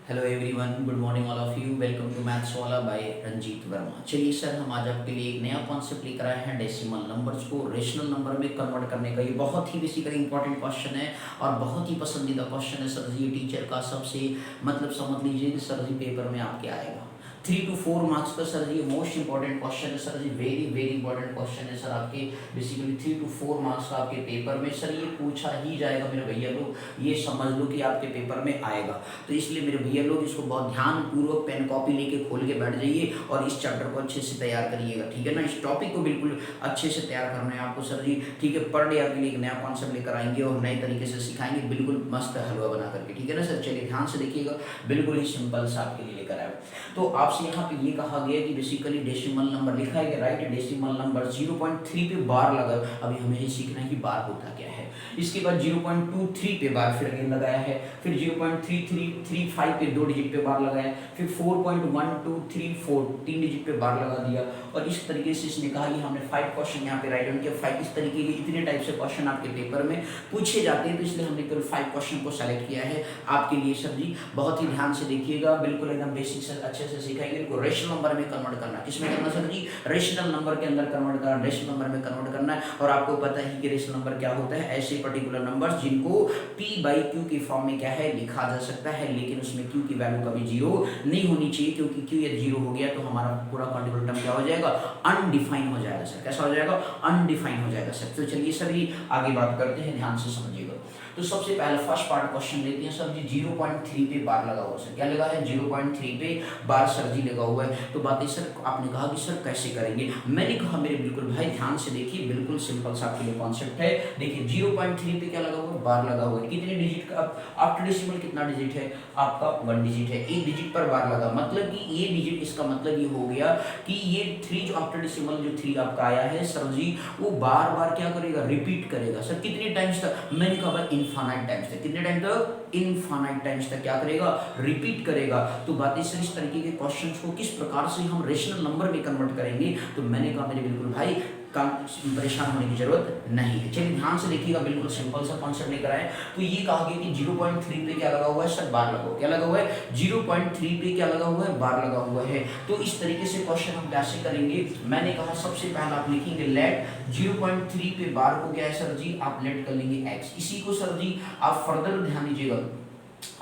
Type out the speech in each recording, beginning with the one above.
Hello everyone, good morning all of you. Welcome to maths वाला by Ranjit Verma. चलिए sir, हम आज आपके लिए एक नया कॉन्सेप्ट लेकर आए हैं, डेसिमल नंबर्स को रेशनल नंबर में कन्वर्ट करने का। ये बहुत ही बेसिकली इंपॉर्टेंट क्वेश्चन है और बहुत ही पसंदीदा क्वेश्चन है सर जी। टीचर का सबसे मतलब समझ लीजिए कि सर जी पेपर में आपके आएगा 3 to 4 मार्क्स का सर जी मोस्ट इंपॉर्टेंट क्वेश्चन है सर जी। वेरी वेरी इंपॉर्टेंट क्वेश्चन है सर आपके बेसिकली 3 to 4 मार्क्स का आपके पेपर में सर ये पूछा ही जाएगा मेरे भैया लोग। ये समझ लो कि आपके पेपर में आएगा, तो इसलिए मेरे भैया लोग इसको बहुत ध्यान पूर्वक पेन कॉपी लेके खोल के बैठ जाइए और इस चैप्टर को अच्छे से तैयार करिएगा, ठीक है ना। इस टॉपिक को बिल्कुल अच्छे से तैयार करना है आपको सर जी, ठीक है। पर डे आपके लिए एक नया कॉन्सेप्ट लेकर आएंगे और नए तरीके से सिखाएंगे, बिल्कुल मस्त हलवा बना करके, ठीक है ना सर। चलिए ध्यान से देखिएगा, बिल्कुल ही सिंपल सा आपके लिए लेकर आए। तो आपसे यहाँ पे ये कहा गया कि बेसिकली डेसिमल नंबर लिखा है, राइट। डेसिमल नंबर 0.3 पे बार लगा। अभी हमें ये सीखना है कि बार होता क्या है। इसके बाद 0.23 पे बार फिर अगेन लगाया है, फिर 0.3335 पे 2 डिजिट पे बार लगाया, फिर 4.1234 3 डिजिट पे बार लगा दिया। और इस तरीके से इसने कहा कि हमने 5 क्वेश्चन यहाँ पे राइट डाउन किया। 5 इस तरीके के इतने टाइप से क्वेश्चन आपके पेपर में पूछे जाते हैं, तो इसलिए हमने केवल 5 क्वेश्चन को सेलेक्ट किया है आपके लिए सर जी। बहुत ही ध्यान से देखिएगा, बिल्कुल एकदम बेसिक से अच्छे से सिखाएंगे। इनको रेशनल नंबर में कन्वर्ट करना, किसमें करना सर जी? रेशनल नंबर के अंदर कन्वर्ट करना, रेशनल नंबर में कन्वर्ट करना है। और आपको पता है कि रेशनल नंबर क्या होता है, ऐसे पर्टिकुलर नंबर्स जिनको p/q के फॉर्म में क्या है लिखा जा सकता है, लेकिन उसमें q की वैल्यू कभी जीरो नहीं होनी चाहिए, क्योंकि q यदि जीरो हो गया तो हमारा पूरा पर्टिकुलर टर्म क्या हो जाएगा? अनडिफाइन हो जाएगा सर। कैसा हो जाएगा? अनडिफाइन हो जाएगा सर। तो चलिए सर ये आगे बात करते हैं, ध्यान से समझिएगा। तो सबसे पहले फर्स्ट पार्ट क्वेश्चन लेते हैं सर जी। 0.3 पे बार लगा हुआ सर, क्या लगा है? 0.3 पे बार सर जी लगा हुआ है। तो बातें सर आपने कहा कि सर कैसे करेंगे, मैंने कहा मेरे बिल्कुल भाई ध्यान से देखिए, बिल्कुल सिंपल सा आपके लिए कॉन्सेप्ट है। देखिए 0.3 पे क्या लगा हुआ है? बार लगा हुआ है। कितने डिजिट का? आफ्टर डेसिमल कितना डिजिट है आपका? 1 डिजिट है। एक डिजिट पर बार लगा, मतलब कि ये डिजिट, इसका मतलब ये हो गया कि ये 3 जो आफ्टर डेसिमल जो 3 आपका आया है सर जी, वो बार बार क्या करेगा? रिपीट करेगा सर। कितने टाइम्स तक? मैंने कहा भाई इनफाइनाइट टाइम्स तक। कितने टाइम तक? इनफाइनाइट टाइम्स तक क्या करेगा? रिपीट करेगा। तो बातें सर इस तरीके के क्वेश्चंस को किस प्रकार से हम रेशनल नंबर में कन्वर्ट करेंगे, तो मैंने कहा मेरे बिल्कुल भाई परेशान होने की जरूरत नहीं है। चलिए ध्यान से देखिएगा, बिल्कुल सिंपल सा कॉन्सेप्ट लेकर आए। तो ये कहा गया कि 0.3 पे क्या लगा हुआ है सर? बार लगा हुआ। क्या लगा हुआ है? 0.3 पे क्या लगा हुआ है? बार लगा हुआ है। तो इस तरीके से क्वेश्चन हम कैसे करेंगे, मैंने कहा सबसे पहले आप लिखेंगे लेट 0.3 पे बार को क्या है सर जी? आप लेट कर लेंगे x। इसी को सर जी आप फर्दर ध्यान दीजिएगा,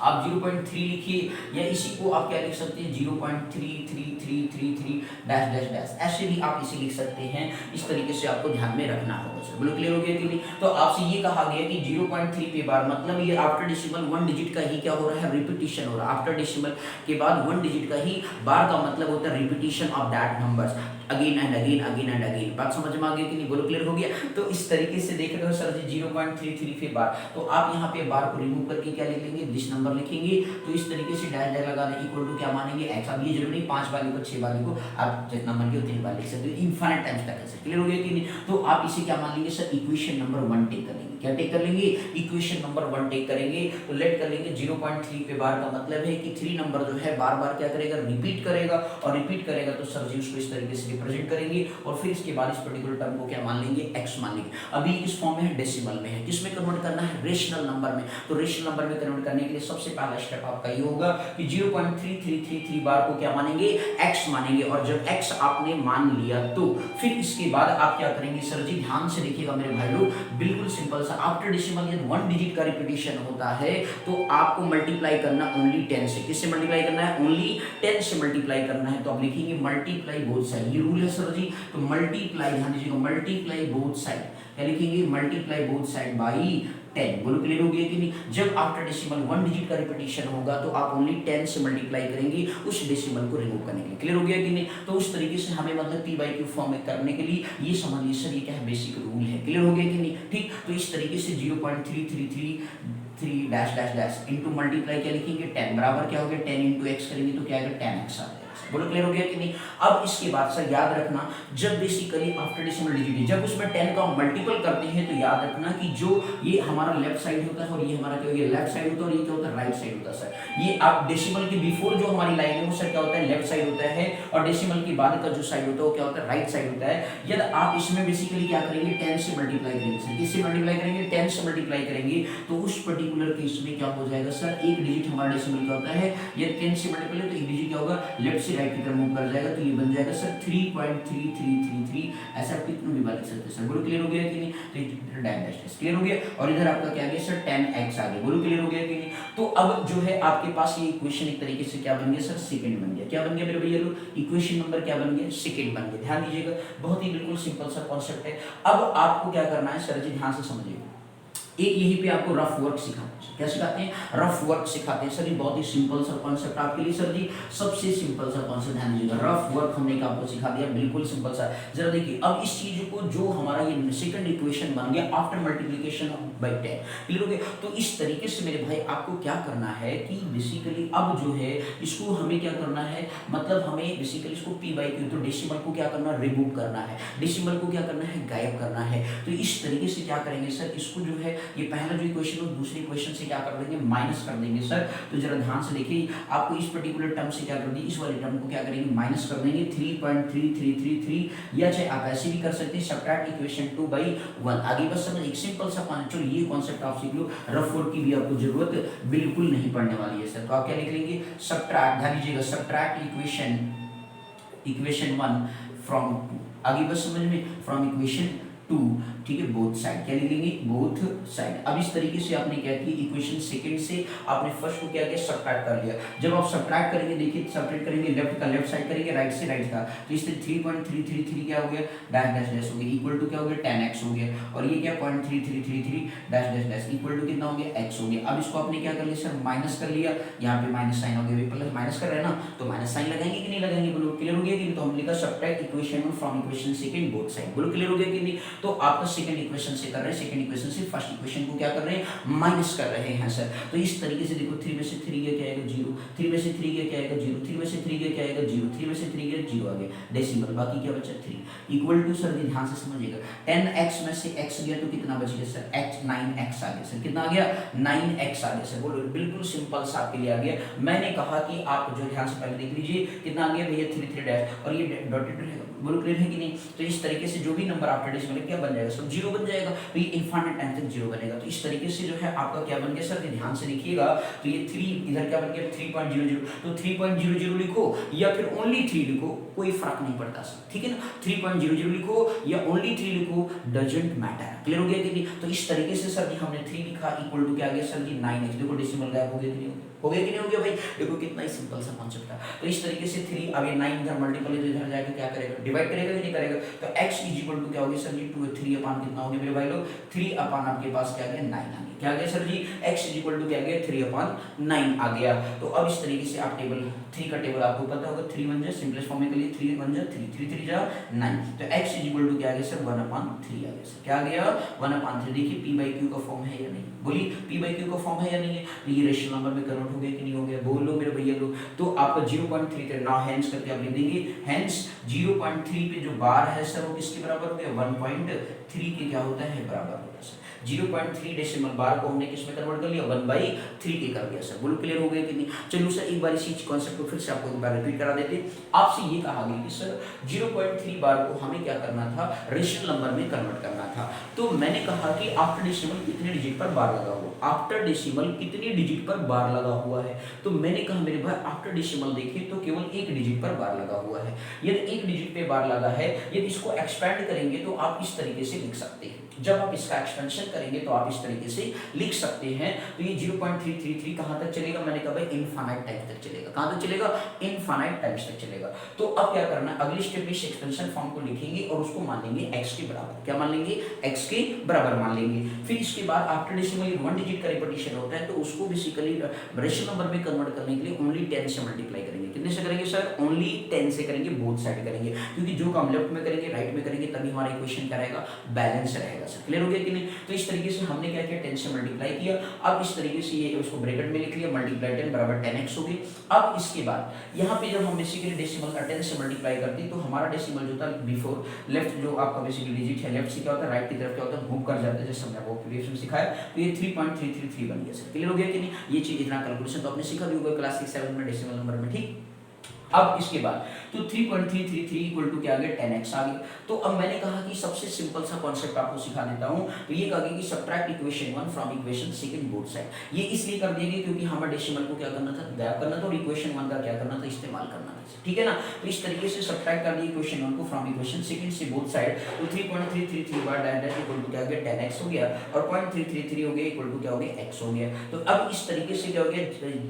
आप 0.3 लिखिए, या इसी को आप क्या लिख सकते हैं? 0.3333 डैश डैश डैश, ऐसे भी आप इसे लिख सकते हैं। इस तरीके से आपको ध्यान में रखना होगा सर। बिल्कुल क्लियर हो गया कि नहीं? तो आपसे ये कहा गया कि 0.3 पे बार, मतलब ये आफ्टर डेसिमल 1 डिजिट का ही क्या हो रहा है? रिपीटिशन हो रहा है। आफ्टर डेसिमल के बाद 1 डिजिट का ही बार का मतलब होता है repetition of that numbers, again and again, again and again. बात समझ में आ गई कि नहीं? बोलो क्लियर हो गया? तो इस तरीके से देख रहे हो सर जी 0.33 पे बार, तो आप यहाँ पे बार को रिमूव करके क्या लिख लेंगे? दिस नंबर लिखेंगे। तो इस तरीके से डैश डैश लगा दें, इक्वल टू क्या मानेंगे? x। अब ये जरूरी 5 वाले को 6 वाले को आप जितना मन के उतनी बार लिख सकते हो, इनफाइनाइट टाइम्स तक है। क्लियर हो गया कि नहीं? तो आप इसे क्या मान लेंगे सर? इक्वेशन नंबर 1 टेक कर लेंगे। क्या टेक कर लेंगे? इक्वेशन नंबर 1 टेक करेंगे। तो लेट कर लेंगे 0.3 पे बार का मतलब है कि 3 नंबर जो है बार बार क्या करेगा? रिपीट करेगा, और रिपीट करेगा तो सर जी उसको इस तरीके से रिप्रेजेंट करेंगे, और फिर इसके बाद इस पर्टिकुलर टर्म को क्या मान लेंगे? x मान लेंगे। अभी इस फॉर्म में है, डेसिमल में है। किसमें कन्वर्ट करना है? रेशनल नंबर में। तो रेशनल नंबर में कन्वर्ट करने के लिए सबसे पहला स्टेप आपका ये होगा कि 0.3333 बार को क्या मानेंगे? x मानेंगे। और जब x आपने मान लिया तो फिर इसके बाद आप क्या करेंगे सर जी? ध्यान से देखिएगा मेरे भाई लोग, बिल्कुल सिंपल सा। आफ्टर डेसिमल यदि 1 डिजिट का रिपीटिशन होता है तो आपको मल्टीप्लाई करना ओनली 10 से। किससे मल्टीप्लाई करना है? ओनली 10 से मल्टीप्लाई करना है। तो आप लिखेंगे मल्टीप्लाई बोथ साइड, ये रूल है सर जी। तो मल्टीप्लाई, ध्यान दीजिएगा, मल्टीप्लाई बोथ साइड, क्या लिखेंगे? Multiply both side by 10। बोलो क्लियर हो गया कि नहीं? जब आफ्टर डेसिमल 1 डिजिट का रिपीटिशन होगा तो आप ओनली 10 से मल्टीप्लाई करेंगे उस डेसिमल को रिमूव करने के लिए। क्लियर हो गया कि नहीं? तो उस तरीके से हमें मतलब p/q फॉर्म में करने के लिए ये समझ लीजिए सर, ये क्या है? बेसिक रूल है। क्लियर हो गया कि नहीं? ठीक। तो इस तरीके से 0.3333 dash dash dash into multiply क्या लिखेंगे? 10 बराबर क्या हो गया? 10 इंटू x करेंगे तो क्या आएगा? 10x आ जाएगा। जाएगा। बोलो क्लियर हो गया कि नहीं। अब इसके बाद सर याद रखना, जब बेसिकली आफ्टर डेसिमल डिजिट जब उसमें 10 का मल्टीपल करते हैं तो याद रखना कि जो ये हमारा लेफ्ट साइड होता है और ये हमारा क्या ये लेफ्ट साइड होता है और ये क्या होता है राइट साइड होता है सर। ये आप डेसिमल के बिफोर जो हमारी लाइन है वो सर क्या होता है लेफ्ट साइड होता है और डेसिमल के बाद का जो साइड होता है वो क्या होता है राइट साइड होता है। यदि आप इसमें बेसिकली क्या करेंगे 10 से मल्टीप्लाई करेंगे सर, किससे मल्टीप्लाई करेंगे 10 से मल्टीप्लाई करेंगे तो उस पर्टिकुलर केस में क्या हो जाएगा सर, एक डिजिट हमारा डेसिमल का होता है, ये 10 से मल्टीप्लाई है तो एक डिजिट क्या होगा लेफ्ट से राइट की तरफ मूव कर जाएगा, तो ये बन जाएगा सर 3.3333। ऐसा आप कितने भी बता सकते हैं सर। बोलो क्लियर हो गया कि नहीं। तो डैश क्लियर हो गया और इधर आपका क्या आ गया सर 10x आ गया। बोलो क्लियर हो गया कि नहीं। तो अब जो है आपके पास ये इक्वेशन एक तरीके से क्या बन गया सर सेकंड बन गया। क्या बन गया मेरे भैया लोग, इक्वेशन नंबर क्या बन गया सेकंड बन गया। ध्यान दीजिएगा, बहुत ही बिल्कुल सिंपल सा कॉन्सेप्ट है। अब आपको क्या करना है सर जी, ध्यान से समझिएगा। एक यहीं पे आपको रफ वर्क सिखाते हैं। क्या सिखाते हैं, रफ वर्क सिखाते हैं सर। ये बहुत ही सिंपल सा कॉन्सेप्ट आपके लिए सर जी, सबसे सिंपल सा कॉन्सेप्ट। ध्यान दीजिएगा, रफ वर्क हमने आपको सिखा दिया, बिल्कुल सिंपल सा। जरा देखिए अब इस चीज को, जो हमारा ये सेकंड इक्वेशन बन गया आफ्टर मल्टीप्लिकेशन बाय 10, क्लियर हो गया। तो इस तरीके से मेरे भाई आपको क्या करना है कि बेसिकली अब जो है इसको हमें क्या करना है, मतलब हमें बेसिकली इसको p बाई क्यू, तो डेसिमल को क्या करना, रिमूव करना है, डेसिमल को क्या करना है, गायब करना है। तो इस तरीके से क्या करेंगे सर, इसको जो है ये पहला जो इक्वेशन है दूसरी इक्वेशन से क्या कर देंगे, माइनस कर देंगे सर। तो जरा ध्यान से देखिए, आपको इस पर्टिकुलर टर्म से क्या कर देंगे, इस वाले टर्म को क्या करेंगे, माइनस कर देंगे 3.3333, या चाहे आप ऐसे भी कर सकते हैं सब्ट्रैक्ट इक्वेशन 2/1। आगे बस समझ, एक सिंपल सा चलो ये कॉन्सेप्ट आप सीख लो, रफ वर्क की भी आपको जरूरत बिल्कुल नहीं पड़ने वाली है सर। तो आप क्या लिख लेंगे, सब्ट्रैक्ट, ध्यान दीजिएगा, सब्ट्रैक्ट इक्वेशन 1 फ्रॉम 2, आगे बस समझ में, फ्रॉम इक्वेशन 2, ठीक है, बोथ साइड। क्या लिखेंगे, बोथ साइड। अब इस तरीके से आपने क्या किया, इक्वेशन सेकंड से आपने फर्स्ट को क्या किया, सब्ट्रैक्ट कर लिया। जब आप सब्ट्रैक्ट करेंगे, देखिए सब्ट्रैक्ट करेंगे, लेफ्ट का लेफ्ट साइड करेंगे, राइट से राइट का, तो इससे 3.333 क्या हो गया, डैश डैश डैश हो गया, इक्वल टू क्या हो गया, 10x हो गया, और ये क्या 0.3333 dash dash dash equal to कितना हो गया, x हो गया। अब इसको आपने क्या कर लिया सर, माइनस कर लिया, यहाँ पे माइनस साइन हो गया, प्लस माइनस कर रहे हैं ना, तो माइनस साइन लगाएंगे कि नहीं लगाएंगे, बोलो क्लियर हो गया कि नहीं। तो हम लिखा subtract equation from equation second both side, बोलो क्लियर हो गया कि नहीं। तो आपका सेकंड इक्वेशन से कर रहे हैं, सेकंड इक्वेशन से फर्स्ट इक्वेशन को क्या कर रहे हैं, माइनस कर रहे हैं सर। तो इस तरीके से देखो, 3 में से 3 गया क्या आएगा 0, 3 में से 3 गया क्या आएगा 0, 3 में से 3 गया क्या आएगा 0, 3 में से 3 गया 0 आ गया, डेसिमल, बाकी क्या बचा 3 इक्वल टू सर जी ध्यान से समझिएगा, 10x में से x गया तो कितना बच गया सर, x 9x आ गया सर। कितना आ गया, 9x आ गया सर। बोलो बिल्कुल सिंपल सा आपके लिए आ गया। मैंने कहा कि आप जो ध्यान से पहले देख लीजिए कितना आ गया भैया 3 डैश, और ये डॉटेड रहेगा, बोलो क्लियर है कि नहीं। तो इस तरीके से जो भी नंबर आफ्टर डेसिमल क्या बन जाएगा सब 0 बन जाएगा, तो ये इनफाइनाइट टाइम तक 0 बनेगा। तो इस तरीके से जो है आपका क्या बन गया सर, ध्यान से देखिएगा, तो ये 3 इधर क्या बन गया 3.00, तो 3.00 लिखो या फिर ओनली 3 लिखो, कोई फर्क नहीं पड़ता सर, ठीक है ना। 3.00 लिखो या ओनली 3 लिखो, डजंट मैटर, क्लियर हो गया कि नहीं। तो इस तरीके से सर जी हमने 3 लिखा, इक्वल टू क्या आ गया सर जी 9x, देखो डेसिमल गायब हो गया कि नहीं हो गया कि नहीं हो गया भाई, देखो कितना ही सिंपल सा कॉन्सेप्ट था। तो इस तरीके से 3, अब ये 9 इधर मल्टीपल इधर जाएगा, क्या करेगा, डिवाइड करेगा कि नहीं करेगा। तो x इक्वल टू क्या हो गया सर जी 3 अपान कितना हो गया मेरे भाई लोग, 3 अपान आपके पास क्या आ गया 9 आ गया, क्या आ गया sir ji, x equal to क्या आ गया 3/9 आ गया। तो अब इस तरीके से आप टेबल 3 का टेबल आपको पता होगा, 3 1 जा सिंपलेस्ट फॉर्म में के लिए 3 1 जा 3 3 3 जा 9, तो x इक्वल टू क्या आ गया सर 1/3 आ गया सर। क्या आ गया 1/3। देखिए p बाई q का फॉर्म है या नहीं, बोलिए p बाई q का फॉर्म है या नहीं है। तो ये रेशनल नंबर में कन्वर्ट हो गया कि नहीं हो गया, बोल लो मेरे भैया लोग। तो आपका 0.3 नाउ हेंस करके आप लिख देंगे, हेंस 0.3 पे जो बार है सर वो किसके बराबर हो गया, 1.3 के क्या होता है बराबर होता है सर। 0.3 डेसिमल बार को हमने किस में कन्वर्ट कर लिया, 1/3 के कर दिया सर। बोलो क्लियर हो गया कि नहीं। चलिए सर एक बार इसी कॉन्सेप्ट को फिर से आपको एक बार रिपीट करा देते। आपसे ये कहा गया कि सर 0.3 बार को हमें क्या करना था, रेशनल नंबर में कन्वर्ट करना था। तो मैंने कहा कि आफ्टर डेसिमल कितने डिजिट पर बार लगा हुआ, आफ्टर डेसिमल कितने डिजिट पर बार लगा हुआ है। तो मैंने कहा मेरे भाई आफ्टर डेसिमल देखिए तो केवल 1 डिजिट पर बार लगा हुआ है। यदि 1 डिजिट पे बार लगा है, यदि इसको एक्सपेंड करेंगे तो आप इस तरीके से लिख सकते हैं। जब आप इसका एक्सपेंशन करेंगे तो आप इस तरीके से लिख सकते हैं। तो ये 0.333 कहां तक चलेगा, मैंने कहा भाई इनफाइनाइट टाइम्स तक चलेगा। कहां तक चलेगा, इनफाइनाइट टाइम्स तक चलेगा। तो अब क्या करना है, अगली स्टेप में इस एक्सपेंशन फॉर्म को लिखेंगे और उसको मान लेंगे x के बराबर। क्या मान लेंगे, x के बराबर मान लेंगे। फिर इसके बाद आफ्टर डेसिमल 1 डिजिट का रिपीटिशन होता है, तो उसको बेसिकली रेशनल नंबर में कन्वर्ट करने के लिए ओनली 10 से मल्टीप्लाई करेंगे। कितने से करेंगे सर, ओनली 10 से करेंगे, बोथ साइड करेंगे, क्योंकि जो काम लेफ्ट में करेंगे राइट में करेंगे तभी हमारा इक्वेशन क्या रहेगा, बैलेंस रहेगा। जाएगा सर। क्लियर हो गया कि नहीं? तो इस तरीके से हमने क्या किया, 10 से मल्टीप्लाई किया। अब इस तरीके से ये उसको ब्रैकेट में लिख लिया, मल्टीप्लाई 10 बराबर 10x हो गई। अब इसके बाद यहाँ पे जब हम बेसिकली डेसिमल का 10 से मल्टीप्लाई करते हैं तो हमारा डेसिमल जो था बिफोर लेफ्ट जो आपका बेसिकली डिजिट है लेफ्ट से क्या होता है राइट की तरफ क्या होता है मूव कर जाता है, जैसे हमने वो प्रीवियस में सिखाया। तो ये 3.333 बन गया सर। क्लियर हो गया कि नहीं? ये चीज इतना कैलकुलेशन तो आपने सीखा भी होगा क्लास 6 7 में डेसिमल नंबर में, ठीक। अब इसके बाद तो 3.333 इक्वल टू क्या आ गया, 10x आ गया। तो अब मैंने कहा कि सबसे सिंपल सा कॉन्सेप्ट आपको सिखा देता हूं। तो ये कहा कि subtract equation 1 from equation second both side. ये इसलिए कर देंगे क्योंकि हमें डेसिमल को क्या करना था, गायब करना था, और इक्वेशन 1 का क्या करना था, इस्तेमाल करना था, ठीक है ना। तो इस तरीके से सब्ट्रैक्ट कर दिया इक्वेशन 1 को फ्रॉम इक्वेशन सेकंड से बोथ साइड। तो 3.333 बार डायरेक्ट इक्वल टू क्या हो गया, 10x हो गया, और 0.333 हो गया इक्वल टू क्या हो गया, x हो गया। तो अब इस तरीके से क्या हो गया,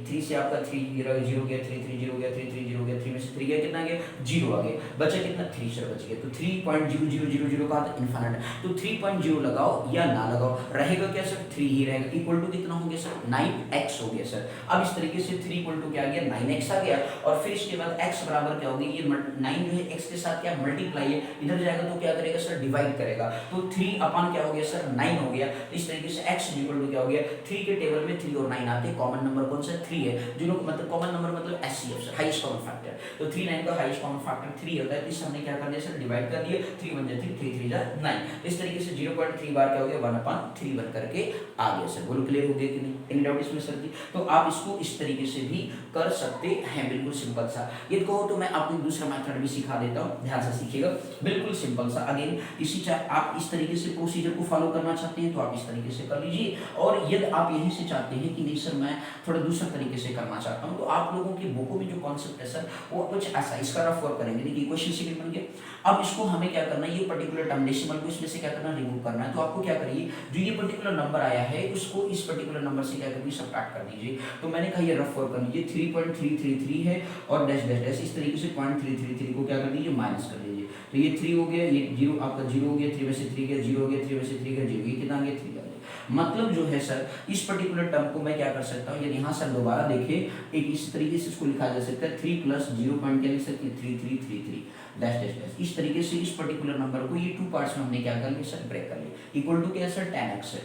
3 से आपका 3 0 0 गया, 3 3 0 गया, 3 3 0 गया, 3 में से 3 गया, कितना गया, 0 आ गया, बचा कितना, 3 से बच गया। तो 3.0000 का इनफिनिट, तो 3.0 लगाओ या ना लगाओ, रहेगा क्या सर, 3 ही रहेगा। इक्वल टू कितना हो गया सर, 9x हो गया सर। अब इस तरीके से 3 इक्वल टू क्या आ गया, 9x आ गया, और फिर इसके बाद x बराबर क्या होगी, ये 9 जो है x के साथ क्या मल्टीप्लाई है, इधर जाएगा तो क्या करेगा सर, डिवाइड करेगा। तो 3 अपन क्या हो गया सर, 9 हो गया। तो इस तरीके से x इक्वल टू क्या हो गया, 3 के टेबल में 3 और 9 आते हैं, कॉमन नंबर कौन सा, 3 है, जो लोग मतलब कॉमन नंबर मतलब HCF sir, highest common factor. तो 3 9 का हाईएस्ट कॉमन फैक्टर 3 होता है। इस हमने क्या कर दिया सर, डिवाइड कर दिया, 3 1 3 3 3 9। तो इस तरीके से 0.3 बार क्या हो गया, 1/3 बन करके आ गया सर। बोलो क्लियर हो गया कि नहीं, एनी डाउट इसमें सर जी? तो आप इसको इस तरीके से भी कर सकते हैं, बिल्कुल सिंपल सा। ये कहो तो मैं आपको दूसरा मेथड भी सिखा देता हूं, ध्यान से सीखिएगा, बिल्कुल सिंपल सा। अगेन इसी आप इस तरीके से प्रोसीजर को फॉलो करना चाहते हैं तो आप इस तरीके से कर लीजिए, और यदि आप यहीं से चाहते हैं कि नहीं सर मैं थोड़ा दूसरा तरीके से करना चाहता हूं, तो आप लोगों की बुकों में जो कॉन्सेप्ट है सर वो कुछ ऐसा, इसका रफ वर्क करेंगे। देखिए क्वेश्चन सेकंड बन गया। अब इसको हमें क्या करना है, ये पर्टिकुलर टर्म डेसिमल को इसमें से क्या करना, रिमूव करना है। तो आपको क्या करिए, जो ये पर्टिकुलर नंबर आया है उसको इस पर्टिकुलर नंबर से क्या करिए, सबट्रैक्ट कर दीजिए। तो मैंने कहा ये रफ वर्क कर लीजिए, 3.333 है और डैश डैश डैश, इस तरीके से 0.333 को क्या कर दीजिए, माइनस कर दीजिए। तो ये 3 हो गया, ये 0 आपका 0 हो गया, 3 में से 3 गया, 0 हो गया, 3 में से 3 गया, 0, ये कितना गया, 3 आ गया। मतलब जो है सर इस पर्टिकुलर टर्म को मैं क्या कर सकता हूँ, यदि यहाँ सर दोबारा देखें एक इस तरीके से इसको लिखा जा सकता है, 3 + 0 पॉइंट क्या लिख सकते हैं, 3333 डैश डैश डैश। इस तरीके से इस पर्टिकुलर नंबर को ये 2 पार्ट्स में हमने क्या कर लिया सर, ब्रेक कर लिया। इक्वल टू क्या सर, 10x है,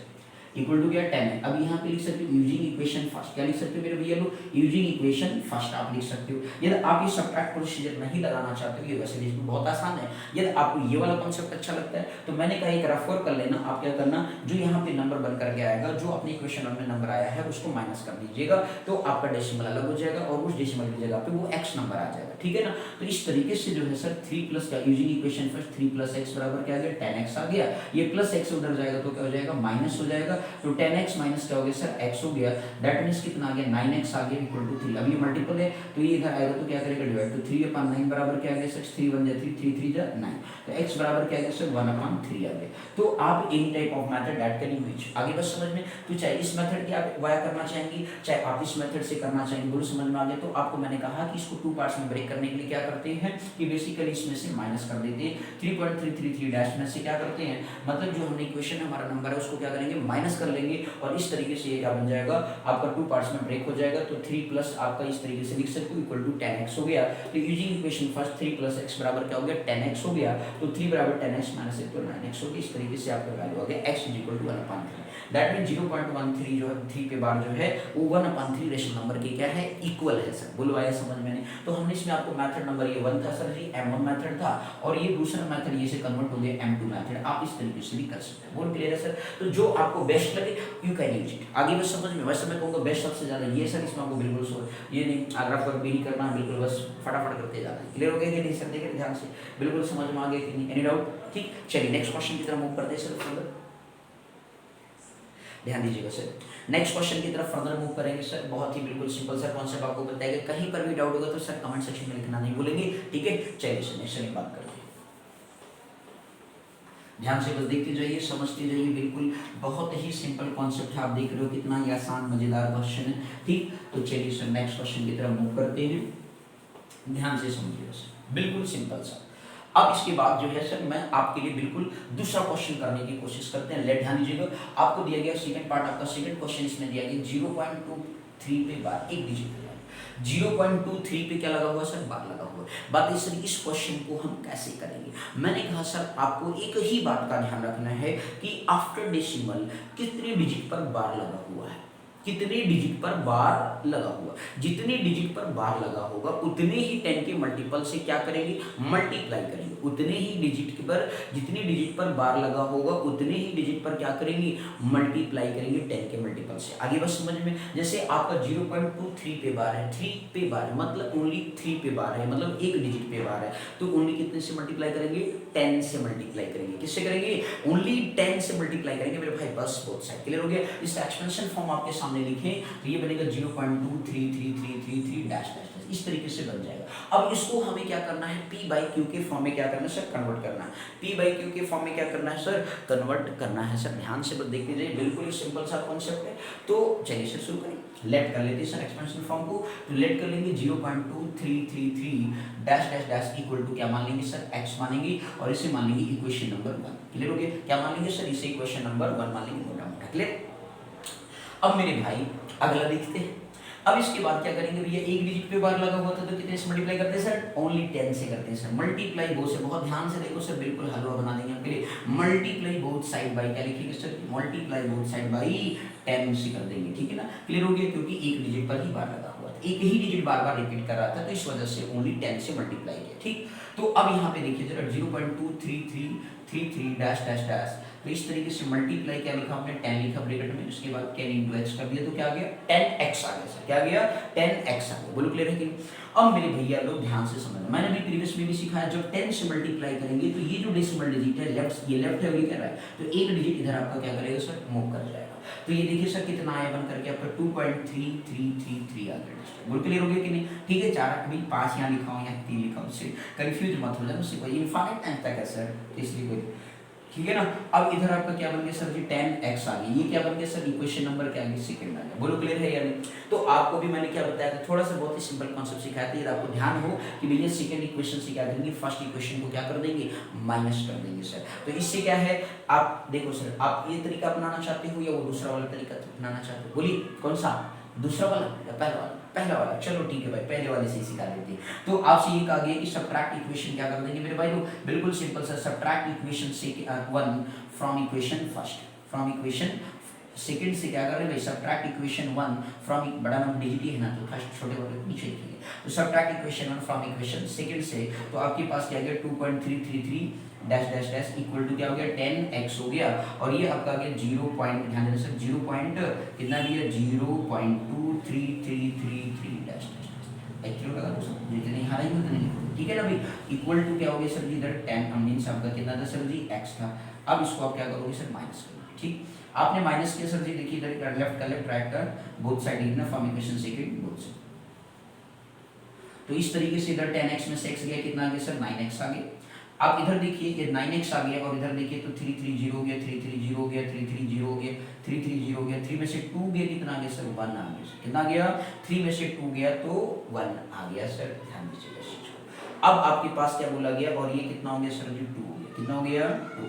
इक्वल टू क्या 10 है। अब यहाँ पे लिख सकते हो यूजिंग इक्वेशन फर्स्ट, क्या लिख सकते हो मेरे भैया लोग, यूजिंग इक्वेशन फर्स्ट आप लिख सकते हो। यदि आप ये सबट्रैक्ट प्रोसीजर नहीं लगाना चाहते हो, ये वैसे भी बहुत आसान है। यदि आपको ये वाला कॉन्सेप्ट अच्छा लगता है तो मैंने कहा एक रफ वर्क कर लेना, आप क्या करना, जो यहाँ पे नंबर बन करके आएगा, जो अपने इक्वेशन में नंबर आया है उसको माइनस कर दीजिएगा, तो आपका डेसिमल अलग हो जाएगा और उस डेसिमल की जगह पे वो x नंबर आ जाएगा, ठीक है ना। तो इस तरीके से जो है सर 3 प्लस का यूजिंग इक्वेशन फर्स्ट 3 + x बराबर क्या आ गया, 10x आ गया। ये प्लस x उधर जाएगा तो क्या हो जाएगा, माइनस हो जाएगा। तो 10x माइनस क्या हो गया सर, x हो गया। दैट मींस कितना आ गया, 9x आ गया इक्वल टू 3। अब ये मल्टीपल है तो ये इधर आएगा तो क्या करेगा, डिवाइड। तो 3/9 बराबर क्या आ गया सर, 3 1 3 3 3 जा 9। तो x बराबर क्या आ गया सर, 1/3 आ गया। तो आप any type of method add करिए व्हिच आगे बस समझ में। तो चाहे इस मेथड की आप वाया करना चाहेंगे, चाहे आप इस मेथड से करना चाहेंगे, बोलो समझ में आ गया। तो आपको मैंने कहा कि इसको 2 पार्ट्स में ब्रेक करने के लिए क्या करते हैं कि बेसिकली इसमें से माइनस कर देते हैं। 3.333 डैश में से क्या करते हैं, मतलब जो हमने इक्वेशन हमारा नंबर है उसको क्या करेंगे, माइनस कर लेंगे, और इस तरीके से ये क्या बन जाएगा, आपका 2 पार्ट्स में ब्रेक हो जाएगा। तो 3 प्लस आपका इस तरीके से लिख सकते हो इक्वल टू 10x हो गया। तो यूजिंग इक्वेशन फर्स्ट 3 + x बराबर क्या हो गया, 10x हो गया। तो 3 बराबर 10x माइनस 1 तो 9x हो गया। इस तरीके से आपका वैल्यू आ गया x equal to 1/3। That mean 0.13 जो है 3 पे बार जो है वो 1/3 रेशनल नंबर के क्या है, इक्वल है सर। बोलो आया समझ में नहीं। तो हमने इसमें आपको मेथड नंबर ये 1 था सर जी, M1 मेथड था, और ये दूसरा मेथड ये से कन्वर्ट हो गया M2 मेथड। आप इस तरीके से भी कर सकते हैं। बोल क्लियर है सर। तो जो आपको बेस्ट लगे यू कैन यूज इट। आगे बस समझ में, वैसे मैं कहूँगा बेस्ट सबसे ज्यादा ये सर, इसमें आपको बिल्कुल ये नहीं आग्रह पर भी नहीं करना, बिल्कुल बस फटाफट करते जाना है। क्लियर हो गया कि नहीं सर, देखिए ध्यान से, बिल्कुल समझ में आ गया कि नहीं, एनी डाउट। ठीक, चलिए नेक्स्ट क्वेश्चन की तरफ मूव करते हैं सर फर्दर, ध्यान दीजिएगा सर। नेक्स्ट क्वेश्चन की तरफ फर्दर मूव करेंगे सर। बहुत ही बिल्कुल सिंपल सा कॉन्सेप्ट आपको बताएगा। कहीं पर भी डाउट होगा तो सर कमेंट सेक्शन में लिखना नहीं भूलेंगे, ठीक है। चलिए सर नेक्स्ट वाली बात करते हैं। ध्यान से बस देखते जाइए, समझते जाइए, बिल्कुल बहुत ही सिंपल कॉन्सेप्ट है। आप देख रहे हो कितना ही आसान मजेदार क्वेश्चन है, ठीक। तो चलिए सर नेक्स्ट क्वेश्चन की तरफ मूव करते हैं। ध्यान से समझिएगा सर, बिल्कुल सिंपल सा। अब इसके बाद जो है सर मैं आपके लिए बिल्कुल दूसरा क्वेश्चन करने की कोशिश करते हैं। लेट ध्यान दीजिएगा, आपको दिया गया सेकंड पार्ट, आपका सेकंड क्वेश्चन इसमें दिया गया 0.23 पे बार एक डिजिट है। 0.23 पे क्या लगा हुआ सर, बार लगा हुआ। बात है सर इस क्वेश्चन को हम कैसे करेंगे। मैंने कहा सर आपको एक ही बात का ध्यान रखना है कि आफ्टर डेसिमल कितने डिजिट पर बार लगा हुआ है, कितने डिजिट पर बार लगा हुआ। जितने डिजिट पर बार लगा होगा उतने ही 10 के मल्टीपल से क्या करेंगे, मल्टीप्लाई करेंगे। उतने ही डिजिट पर, जितने डिजिट पर बार लगा होगा उतने ही डिजिट पर क्या करेंगे, मल्टीप्लाई करेंगे 10 के मल्टीपल से। आगे बस समझ में, जैसे आपका 0.23 पे बार है, 3 पे बार है, मतलब ओनली 3 पे बार है, मतलब एक डिजिट पे बार है, तो ओनली कितने से मल्टीप्लाई करेंगे, 10 से मल्टीप्लाई करेंगे। किससे करेंगे, ओनली 10 से मल्टीप्लाई करेंगे मेरे भाई, बस बोथ साइड क्लियर हो गया। इस एक्सपेंशन फॉर्म आपके सामने लिखें तो ये बनेगा 0.23333 डैश डैश, इस तरीके से बन जाएगा। अब इसको हमें क्या करना है, P बाई Q के फॉर्म में क्या करना है सर, कन्वर्ट करना है। P बाई Q के फॉर्म में क्या करना है सर, कन्वर्ट करना है सर। ध्यान से देखते जाइए, बिल्कुल ही सिंपल सा कॉन्सेप्ट है। तो चलिए सर शुरू करें, लेट कर लेते हैं सर एक्सपेंशन फॉर्म को। तो लेट कर लेंगे 0.2333 dash dash dash equal to क्या मान लेंगे सर, x मानेंगे और इसे मान लेंगे इक्वेशन नंबर 1। क्लियर हो गया, क्या मान लेंगे सर, इसे इक्वेशन नंबर 1 मान लेंगे, मोटा मोटा क्लियर। अब मेरे भाई अगला देखते हैं। अब इसके बाद क्या करेंगे भैया, एक डिजिट पे बार लगा हुआ था तो कितने से मल्टीप्लाई करते हैं सर, ओनली 10 से करते हैं सर। मल्टीप्लाई बोथ से, बहुत ध्यान से देखो सर, बिल्कुल हलवा बना देंगे आपके लिए। मल्टीप्लाई बोथ साइड बाई क्या लिखेंगे sir, multiply both side by 10 से कर देंगे, ठीक है ना। क्लियर हो गया, क्योंकि एक डिजिट पर ही बार लगा हुआ था, एक ही डिजिट बार बार रिपीट कर रहा था, तो इस वजह से ओनली 10 से मल्टीप्लाई किया, ठीक। तो अब यहाँ पे देखिए जरा 0.23333 डैश डैश डैश, तो इस तरीके से मल्टीप्लाई क्या लिखा हमने, 10 लिखा ब्रैकेट में, उसके बाद 10 इंटू एक्स कर दिया, तो क्या आ गया 10x आ गया सर, क्या आ गया 10x आ गया। बोलो क्लियर है कि नहीं। अब मेरे भैया लोग ध्यान से समझना, मैंने भी प्रीवियस में भी सिखाया, जब 10 से मल्टीप्लाई करेंगे तो ये जो डेसिमल डिजिट है लेफ्ट, ये लेफ्ट है और ये क्या है, तो एक डिजिट इधर आपका क्या करेगा सर, मूव कर जाएगा। तो ये देखिए सर कितना आया बन करके आपका 2.3333 आ गया। बोल क्लियर हो गया कि नहीं, ठीक है। 4 8 5 यहाँ लिखा हूँ, यहाँ 3 लिखा हूँ, उससे कंफ्यूज मत हो जाना, उससे कोई इनफाइनाइट टाइम तक है सर, इसलिए कोई, ठीक है ना। अब इधर आपका क्या बन गया सर जी, 10x आ गई, ये क्या बन गया सर, इक्वेशन नंबर क्या आ गया, सेकंड आ गया। बोलो क्लियर है या नहीं। तो आपको भी मैंने क्या बताया था, थोड़ा सा बहुत ही सिंपल कॉन्सेप्ट सिखाया था, आपको ध्यान हो कि भैया सेकंड इक्वेशन से क्या करेंगे, फर्स्ट इक्वेशन को क्या कर देंगे, माइनस कर देंगे सर। तो इससे क्या है, आप देखो सर, आप ये तरीका अपनाना चाहते हो या वो दूसरा वाला तरीका अपनाना चाहते हो, बोलिए कौन सा, दूसरा वाला या पहला वाला, पहला वाला, चलो ठीक है भाई, पहले वाले से ही सिखा देते हैं। तो आपसे ये कहा गया कि सबट्रैक्ट इक्वेशन क्या कर देंगे मेरे भाई लोग, बिल्कुल सिंपल सा, सबट्रैक्ट इक्वेशन से 1 from equation first, from equation second से क्या कर रहे हैं भाई, सबट्रैक्ट इक्वेशन 1 फ्रॉम, बड़ा नंबर डिजिट ही है ना, तो फर्स्ट छोटे वाले नीचे लिखेंगे। तो subtract equation 1 from equation second से, तो आपके पास क्या गया 2.333 dash dash dash equal to क्या हो गया 10x हो गया, और ये आपका आ गया 0 पॉइंट, ध्यान देना सर 0 पॉइंट कितना दिया 0.2333 डैश डैश एक्चुअली लगा तो सब जितने यहाँ रहेंगे उतने लिखोगे, ठीक है ना भाई। इक्वल टू क्या हो गया सर जी, इधर 10 मींस आपका कितना था सर जी, x था। अब इसको आप क्या करोगे सर, माइनस करोगे, ठीक। आपने माइनस किया सर जी, देखिए इधर लेफ्ट का लेफ्ट, राइट का बोथ साइड लिखना, from equation second both side. तो इस तरीके से इधर 10x में से x गया, कितना आ गया सर 9x आ गया। आप इधर देखिए ये 9x आ गया, और इधर देखिए तो 330 हो गया, 330 हो गया, 330 हो गया, 330 हो गया, 3 में से 2 गया, कितना आ गया सर 1 आ गया, कितना आ गया 3 में से 2 गया तो 1 आ गया सर, ध्यान दीजिएगा इस चीज को। अब आपके पास क्या बोला गया, और ये कितना हो गया सर जी 2 हो गया, कितना हो गया 2,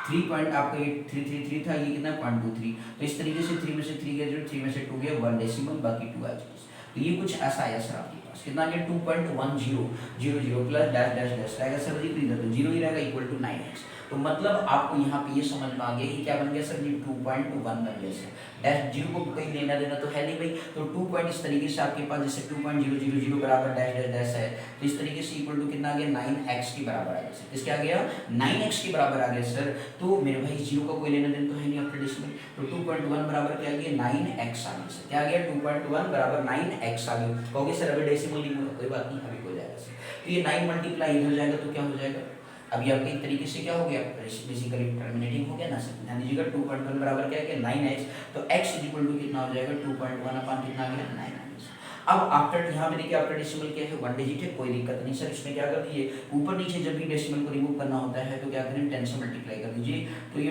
3 पॉइंट आपका ये 333 था, ये कितना 0.23, तो इस तरीके से 3 में से 3 गया, जो 3 में से 2 गया 1 डेसिमल, बाकी 2 आ जाए। तो ये कुछ ऐसा आया सर आपके पास, कितना आ गया 2.1000 प्लस डैश डैश डैश रहेगा सर जी, तो इधर तो 0 ही रहेगा, इक्वल टू 9x। तो मतलब आपको यहाँ पे ये समझ में आ गया कि क्या बन गया सर जी 2.1 बन गया सर, डैश 0 को कहीं लेना देना तो है नहीं भाई, तो 2 पॉइंट इस तरीके से आपके पास जैसे 2.000 बराबर डैश डैश डैश है, तो इस तरीके से इक्वल टू कितना आ गया 9x के बराबर आ गया सर, किसके आ गया 9x के बराबर आ गया सर। तो मेरे भाई 0 का कोई लेना देना तो है नहीं आफ्टर डेसिमल, तो 2.1 बराबर क्या आ गया 9x आ गया सर, क्या आ गया 2.1 बराबर 9x आ गया। कहोगे सर अभी डेसिमल लिखूंगा, कोई बात नहीं अभी हो जाएगा सर। तो ये 9 मल्टीप्लाई इधर जाएगा तो क्या हो जाएगा, अभी आपके एक तरीके से क्या हो गया बेसिकली टर्मिनेटिंग हो गया ना सर, ध्यान दीजिएगा 2.1 बराबर क्या है 9x, तो x इक्वल टू कितना हो जाएगा 2.1 अपन कितना आ गया 9x। अब आफ्टर यहाँ में देखिए आफ्टर डेसिमल क्या है 1 डिजिट है, कोई दिक्कत नहीं सर, इसमें क्या कर दीजिए ऊपर नीचे जब भी डेसिमल को रिमूव करना होता है तो क्या करें 10 से मल्टीप्लाई कर दीजिए, तो ये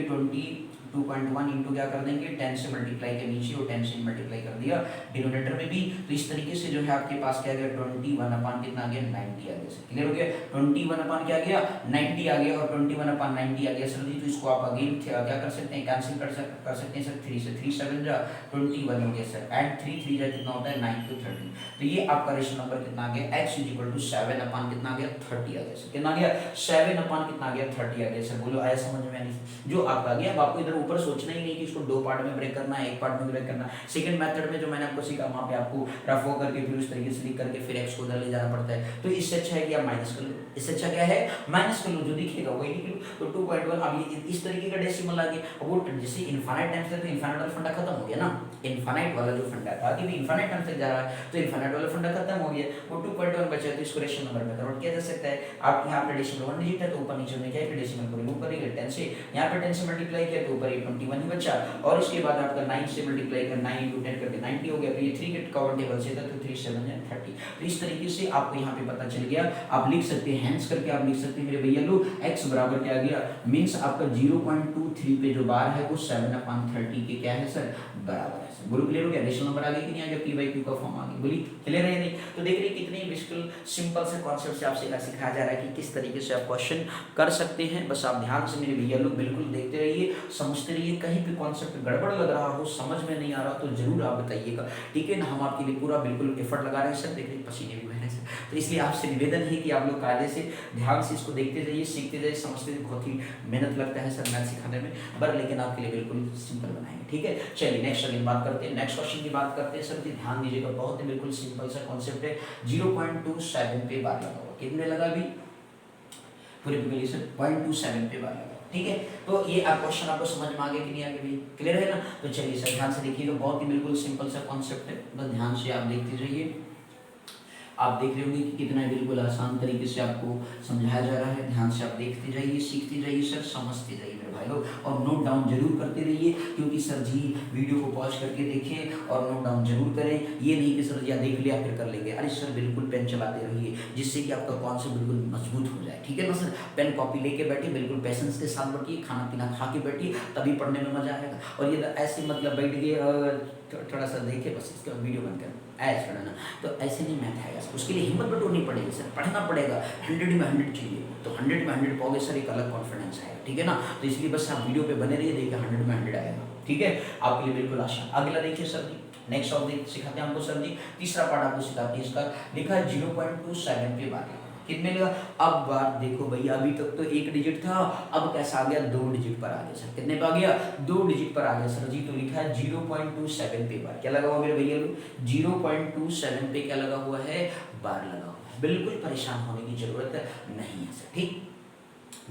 2.1 इंटू क्या कर देंगे 10 से मल्टीप्लाई के नीचे और 10 से मल्टीप्लाई कर दिया डिनोमिनेटर में भी। तो इस तरीके से जो है आपके पास क्या गया 21 अपान कितना आ गया 90 आ गया। क्लियर हो गया 21 अपान क्या आ गया 90 आ गया और 21 अपान 90 आ गया सर जी। तो इसको आप अगेन क्या कर सकते हैं कैंसिल कर सकते हैं सर 3 से 3 7 जा 21 हो गया सर एंड 3 3 जा कितना होता है 9 to 30। तो ये आपका रेशनल नंबर कितना आ गया x = 7 अपान कितना आ गया 30 आ गया सर। कितना आ गया 7 अपान कितना आ गया 30 आ गया सर। बोलो आया समझ में नहीं जो आपका आ गया। अब आपको इधर ऊपर सोचना ही नहीं कि इसको दो पार्ट में ब्रेक करना है एक पार्ट में ब्रेक करना है। सेकंड मेथड में जो मैंने आपको सीखा वहां पे आपको रफ हो करके फिर उस तरीके से लिख करके फिर x को उधर ले जाना पड़ता है। तो इससे अच्छा है कि आप माइनस कर लो। इससे अच्छा क्या है माइनस कर लो जो दिखेगा वही लिख लो। तो 2.1 अब ये इस तरीके का डेसिमल आ गया। अब वो जैसे इनफाइनाइट टाइम्स तक तो इनफाइनाइट वाला फंडा खत्म हो गया ना। इनफाइनाइट वाला जो फंडा था कि इनफाइनाइट टाइम्स तक जा रहा है तो इनफाइनाइट वाला फंडा खत्म हो गया। वो 2.1 बचा तो इसको रेशनल नंबर में कन्वर्ट किया जा सकता है। आप यहां पे डेसिमल 1 डिजिट है तो ऊपर नीचे में क्या है डेसिमल को रिमूव करेंगे 10 से। यहां पे 10 से मल्टीप्लाई किया तो ऊपर ये 21 ही बचा और इसके बाद आपका 9 से मल्टीप्लाई कर 9 * 10 करके 90 हो गया। तो ये 3 के कॉमन टेबल से था तो 3 7 या 30। तो इस तरीके से आपको यहां पे पता चल गया। आप लिख सकते हैं हैंस करके आप लिख सकते हैं मेरे भैया लोग x बराबर क्या आ गया मींस आपका 0.23 पे जो बार है वो 7/30 के क्या है सर बराबर है सर। बोलो क्लियर हो गया। रेशनल नंबर आ गया कि नहीं आ गया p/q का फॉर्म आ गया। बोली क्लियर है नहीं। तो देख रहे कितनी बिल्कुल सिंपल से कॉन्सेप्ट से आपसे सिखाया जा रहा है कि किस तरीके से आप क्वेश्चन कर सकते हैं। बस आप ध्यान से मेरे भैया लोग बिल्कुल देखते रहिए समझते रहिए। कहीं पे कॉन्सेप्ट गड़बड़ लग रहा हो समझ में नहीं आ रहा तो जरूर आप बताइएगा ठीक है ना। हम आपके लिए पूरा बिल्कुल एफर्ट लगा रहे हैं सर। देख रहे पसीने भी बह रहे हैं सर। तो इसलिए आपसे निवेदन है कि आप लोग कायदे से ध्यान से इसको देखते जाइए सीखते जाइए समझते जाइए। बहुत ही मेहनत लगता है सर मैथ सिखाने में पर लेकिन आपके लिए बिल्कुल सिंपल बनाएंगे ठीक है। चलिए नेक्स्ट अगेन बात करते हैं नेक्स्ट क्वेश्चन की बात करते हैं सर जी। ध्यान दीजिएगा बहुत ही बिल्कुल सिंपल सा कॉन्सेप्ट है। 0.27 पे बार लगा हुआ कितने लगा अभी पूरे सर 0.27 पे बार लगा ठीक है। तो ये आप क्वेश्चन आपको समझ में आ गया कि नहीं आ गया भाई क्लियर है ना। तो चलिए सर ध्यान से देखिएगा बहुत ही बिल्कुल सिंपल सा कॉन्सेप्ट है। बस ध्यान से आप देखते जाइए। आप देख रहे होंगे कि कितना बिल्कुल आसान तरीके से आपको समझाया जा रहा है। ध्यान से आप देखते जाइए सीखते जाइए सर समझते जाइए मेरे भाई लोग और नोट डाउन जरूर करते रहिए क्योंकि सर जी वीडियो को पॉज करके देखें और नोट डाउन जरूर करें। ये नहीं कि सर जी देख लिया फिर कर लेंगे। अरे सर बिल्कुल पेन चलाते रहिए जिससे कि आपका कॉन्सेप्ट बिल्कुल मजबूत हो जाए ठीक है ना सर। पेन कॉपी लेके बैठिए बिल्कुल पेशेंस के साथ बैठिए खाना पीना खा के बैठिए तभी पढ़ने में मजा आएगा। और ये ऐसे मतलब बैठ गए थोड़ा सा देखे बस इसके बाद वीडियो बंद कर ऐसे पढ़ना तो ऐसे नहीं मैथ आएगा सर। उसके लिए हिम्मत बटोरनी पड़ेगी सर पढ़ना पड़ेगा 100 में 100 चाहिए तो 100 में 100 पाओगे सर एक अलग कॉन्फिडेंस आएगा ठीक है ना। तो इसलिए बस आप वीडियो पे बने रहिए देखिए 100 में 100 आएगा ठीक है आपके लिए बिल्कुल आसान। अगला देखिए सर जी नेक्स्ट ऑफ सिखाते हैं हमको सर जी। तीसरा पार्ट आपको सिखाते हैं इसका लिखा है 0.27 पे बार कितने लगा। अब बात देखो भैया अभी तक तो एक डिजिट था अब कैसा आ गया 2 डिजिट पर आ गया सर। कितने पे आ गया 2 डिजिट पर आ गया सर जी। तो लिखा है 0.27 पे बार क्या लगा हुआ मेरे भैया लोग 0.27 पे क्या लगा हुआ है बार लगा हुआ है। बिल्कुल परेशान होने की जरूरत नहीं है सर ठीक